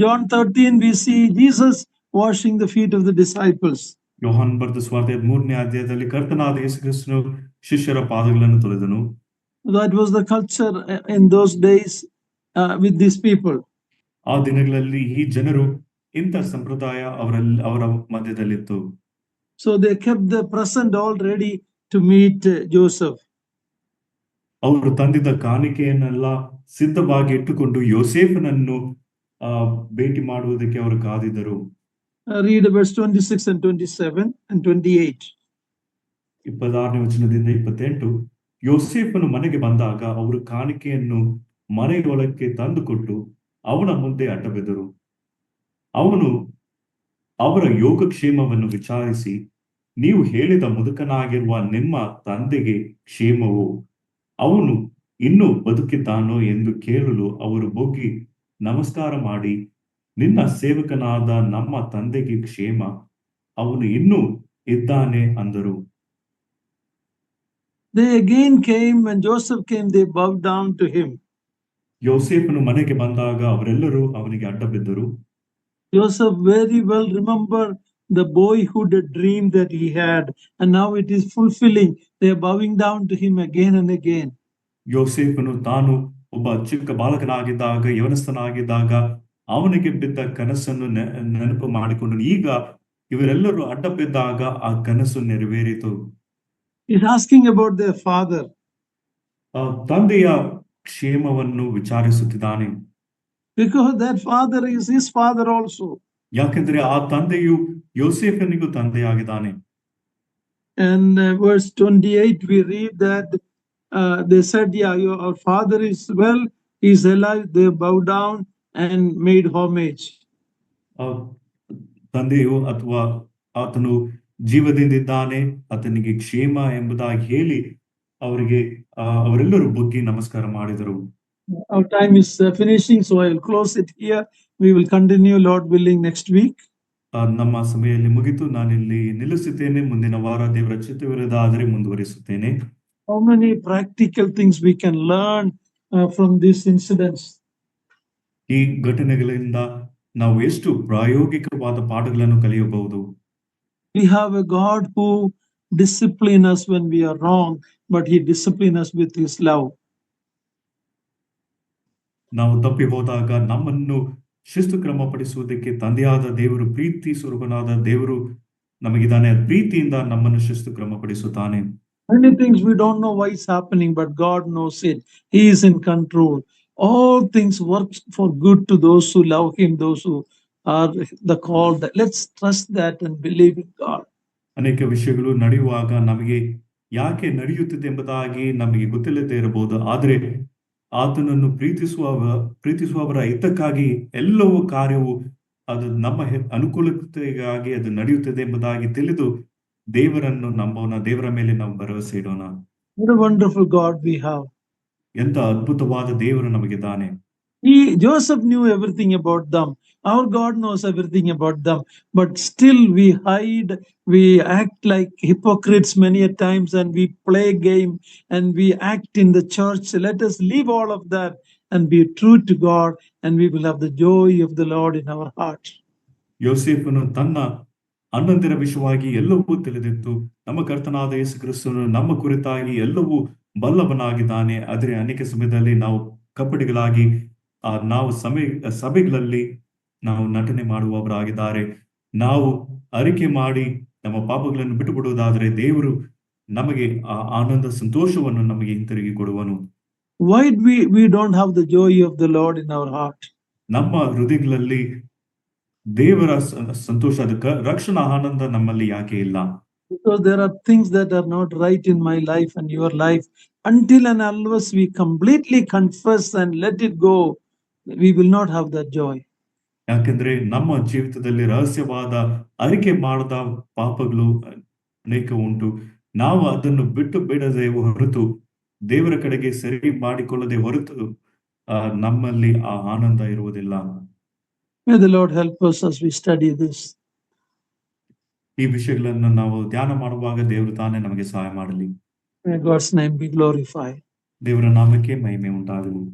John 13 we see Jesus washing the feet of the disciples. ಯೋಹಾನ್ ಬರೆದ ಸುವಾರ್ತೆ 3ನೇ ಅಧ್ಯಾಯದಲ್ಲಿ ಕರ್ತನಾದ ಯೇಸು ಕ್ರಿಸ್ತನು ಶಿಷ್ಯರ ಪಾದಗಳನ್ನು ತೊಳೆದನು. That was the culture in those days with these people. ಆ ದಿನಗಳಲ್ಲಿ ಈ ಜನರು ಇಂಥ ಸಂಪ್ರದಾಯ ಅವರ ಮಧ್ಯದಲ್ಲಿತ್ತು. So they kept the present all ready to meet Joseph. ಅವರು ತಂದಿದ್ದ ಕಾಣಿಕೆಯನ್ನೆಲ್ಲ ಸಿದ್ಧವಾಗಿ ಇಟ್ಟುಕೊಂಡು ಯೋಸೇಫನನ್ನು ಭೇಟಿ ಮಾಡುವುದಕ್ಕೆ ಅವರು ಕಾದಿದ್ದರು. Read verse 26 and 27 and 28. 26ನೇ ವಚನದಿಂದ 28. ಯೋಸೇಫನು ಮನೆಗೆ ಬಂದಾಗ ಅವರು ಕಾಣಿಕೆಯನ್ನು ಮನೆಯೊಳಕ್ಕೆ ತಂದುಕೊಟ್ಟು ಅವನ ಮುಂದೆ ಅಡ್ಡಬಿದ್ದರು. ಅವನು ಅವರ ಯೋಗಕ್ಷೇಮವನ್ನು ವಿಚಾರಿಸಿ, ನೀವು ಹೇಳಿದ ಮುದುಕನಾಗಿರುವ ನಿಮ್ಮ ತಂದೆಗೆ ಕ್ಷೇಮವು, ಅವನು ಇನ್ನೂ ಬದುಕಿದ್ದಾನೋ ಎಂದು ಕೇಳಲು ಅವರು ಬೊಗ್ಗಿ ನಮಸ್ಕಾರ ಮಾಡಿ, ನಿನ್ನ ಸೇವಕನಾದ ನಮ್ಮ ತಂದೆಗೆ ಕ್ಷೇಮ, ಅವನು ಇನ್ನೂ ಇದ್ದಾನೆ ಅಂದರು. They again came, when Joseph came, they bowed down to him. ಯೋಸೇಫನು ಮನೆಗೆ ಬಂದಾಗ ಅವರೆಲ್ಲರೂ ಅವನಿಗೆ ಅಡ್ಡ ಬಿದ್ದರು. Joseph very well remembered the boyhood dream that he had, and now it is fulfilling. They are bowing down to him again and again. ಯೋಸೇಫನು ತಾನು ಒಬ್ಬ ಚಿಕ್ಕ ಬಾಲಕನಾಗಿದ್ದಾಗ, ಯವನಸ್ಥನಾಗಿದ್ದಾಗ ಅವನಿಗೆ ಬಿದ್ದ ಕನಸನ್ನು ನೆನಪು ಮಾಡಿಕೊಂಡು ಈಗ ಇವರೆಲ್ಲರೂ ಅಡ್ಡ ಬಿದ್ದಾಗ ಆ ಕನಸು ನೆರವೇರಿತು. He's asking about their father. ತಂದೆಯ ಕ್ಷೇಮವನ್ನು ವಿಚಾರಿಸುತ್ತಿದ್ದಾನೆ. Because that father is his father also. ಯಾಕೆಂದ್ರೆ ಆ ತಂದೆಯು ಯೋಸೇಫನಿಗೂ ತಂದೆಯಾಗಿದ್ದಾನೆ. And verse 28 we read that they said, yeah, our father is well, he is alive. They bowed down and made homage. ತಂದೆಯು ಅಥವಾ ಆತನು ಜೀವದಿಂದಿದ್ದಾನೆ, ಆತನಿಗೆ ಕ್ಷೇಮ ಎಂಬುದಾಗಿ ಹೇಳಿ ಅವರೆಲ್ಲರೂ ಬೊಗ್ಗಿ ನಮಸ್ಕಾರ ಮಾಡಿದರು. Our time is finishing, so I will close it here. We will continue, Lord willing, next week. ನಮ್ಮ ಸಮಯದಲ್ಲಿ ಮುಗಿತು. ನಾನಿಲ್ಲಿ ನಿಲ್ಲಿಸುತ್ತೇನೆ. ಮುಂದಿನ ವಾರ ದೇವರ ಚಿತ್ತವಿರುವುದಾದರೆ ಮುಂದುವರಿಸುತ್ತೇನೆ. How many practical things we can learn from these incidents? ಈ ಘಟನೆಗಳಿಂದ ನಾವು ಎಷ್ಟು ಪ್ರಾಯೋಗಿಕವಾದ ಪಾಠಗಳನ್ನು ಕಲಿಯಬಹುದು. We have a God who discipline us when we are wrong, but he disciplines us with his love. ನಾವು ತಪ್ಪಿ ಹೋದಾಗ ನಮ್ಮನ್ನು ಶಿಸ್ತು ಕ್ರಮಪಡಿಸುವುದಕ್ಕೆ ತಂದೆಯಾದ ದೇವರು, ಪ್ರೀತಿ ಸ್ವರೂಪನಾದ ದೇವರು ನಮಗಿದ್ದಾನೆ. ಪ್ರೀತಿಯಿಂದ ನಮ್ಮನ್ನು ಶಿಸ್ತು ಕ್ರಮಪಡಿಸುತ್ತಾನೆ. Many things we don't know why it's happening, but God knows it. He is in control. All things work for good to those who love him, those who are the called. Let's trust that and believe in God. ಅನೇಕ ವಿಷಯಗಳು ನಡೆಯುವಾಗ ನಮಗೆ ಯಾಕೆ ನಡೆಯುತ್ತದೆ ಎಂಬುದಾಗಿ ನಮಗೆ ಗೊತ್ತಿಲ್ಲದೆ ಇರಬಹುದು. ಆದರೆ ಆತನನ್ನು ಪ್ರೀತಿಸುವವರ ಹಿತಕ್ಕಾಗಿ ಎಲ್ಲವೂ ಕಾರ್ಯವು ಅದು ನಮ್ಮ ಅನುಕೂಲತೆಗಾಗಿ ಅದು ನಡೆಯುತ್ತದೆ ಎಂಬುದಾಗಿ ತಿಳಿದು ದೇವರನ್ನು ನಂಬೋಣ. ದೇವರ ಮೇಲೆ ನಾವು ಭರವಸೆ ಇಡೋಣ. What a wonderful God we have. ಎಂತ ಅದ್ಭುತವಾದ ದೇವರು ನಮಗಿದ್ದಾನೆ. Joseph knew everything about them. Our God knows everything about them, but still we hide, we act like hypocrites many a times, and we play game and we act in the church. Let us leave all of that and be true to God, and we will have the joy of the Lord in our heart. ಯೋಸೇಫನು ತನ್ನ ಅಣ್ಣಂದಿರ ವಿಷಯವಾಗಿ ಎಲ್ಲವೂ ತಿಳಿದಿತ್ತು. ನಮ್ಮ ಕರ್ತನಾದ ಯೇಸು ಕ್ರಿಸ್ತನು ನಮ್ಮ ಕುರಿತಾಗಿ ಎಲ್ಲವೂ ಬಲ್ಲವನಾಗಿದ್ದಾನೆ. ಆದರೆ ಅನೇಕ ಸಮಯದಲ್ಲಿ ನಾವು ಕಪಟಿಗಳಾಗಿ ನಾವು ಸಭೆಗಳಲ್ಲಿ ನಾವು ನಟನೆ ಮಾಡುವವರಾಗಿದ್ದಾರೆ. ನಾವು ಅರಿಕೆ ಮಾಡಿ ನಮ್ಮ ಪಾಪಗಳನ್ನು ಬಿಟ್ಟು ಬಿಡುವುದಾದರೆ ದೇವರು ನಮಗೆ ಆ ಆನಂದ ಸಂತೋಷವನ್ನು ನಮಗೆ ಹಿಂತಿರುಗಿ ಕೊಡುವನು. Why we don't have the joy of the Lord in our heart? ನಮ್ಮ ಹೃದಯಗಳಲ್ಲಿ ದೇವರ ಸಂತೋಷದ ರಕ್ಷಣಾ ಆನಂದ ನಮ್ಮಲ್ಲಿ ಯಾಕೆ ಇಲ್ಲ? Because there are things that are not right in my life and your life. Until and unless we completely confess and let it go, we will not have that joy. ಯಾಕೆಂದ್ರೆ ನಮ್ಮ ಜೀವಿತದಲ್ಲಿ ರಹಸ್ಯವಾದ ಅರಿಕೆ ಮಾಡದ ಪಾಪಗಳು ಅನೇಕ ಉಂಟು. ನಾವು ಅದನ್ನು ಬಿಟ್ಟು ಬಿಡದೆ ಹೊರತು, ದೇವರ ಕಡೆಗೆ ಸರಿ ಮಾಡಿಕೊಳ್ಳದೆ ಹೊರತು ನಮ್ಮಲ್ಲಿ ಆ ಆನಂದ ಇರುವುದಿಲ್ಲ. May the Lord help us as we study this. ಈ ವಿಷಯಗಳನ್ನು ನಾವು ಧ್ಯಾನ ಮಾಡುವಾಗ ದೇವರು ತಾನೇ ನಮಗೆ ಸಹಾಯ ಮಾಡಲಿ. May God's name be glorified. ದೇವರ ನಾಮಕ್ಕೆ ಮಹಿಮೆ ಉಂಟಾಗಲಿ.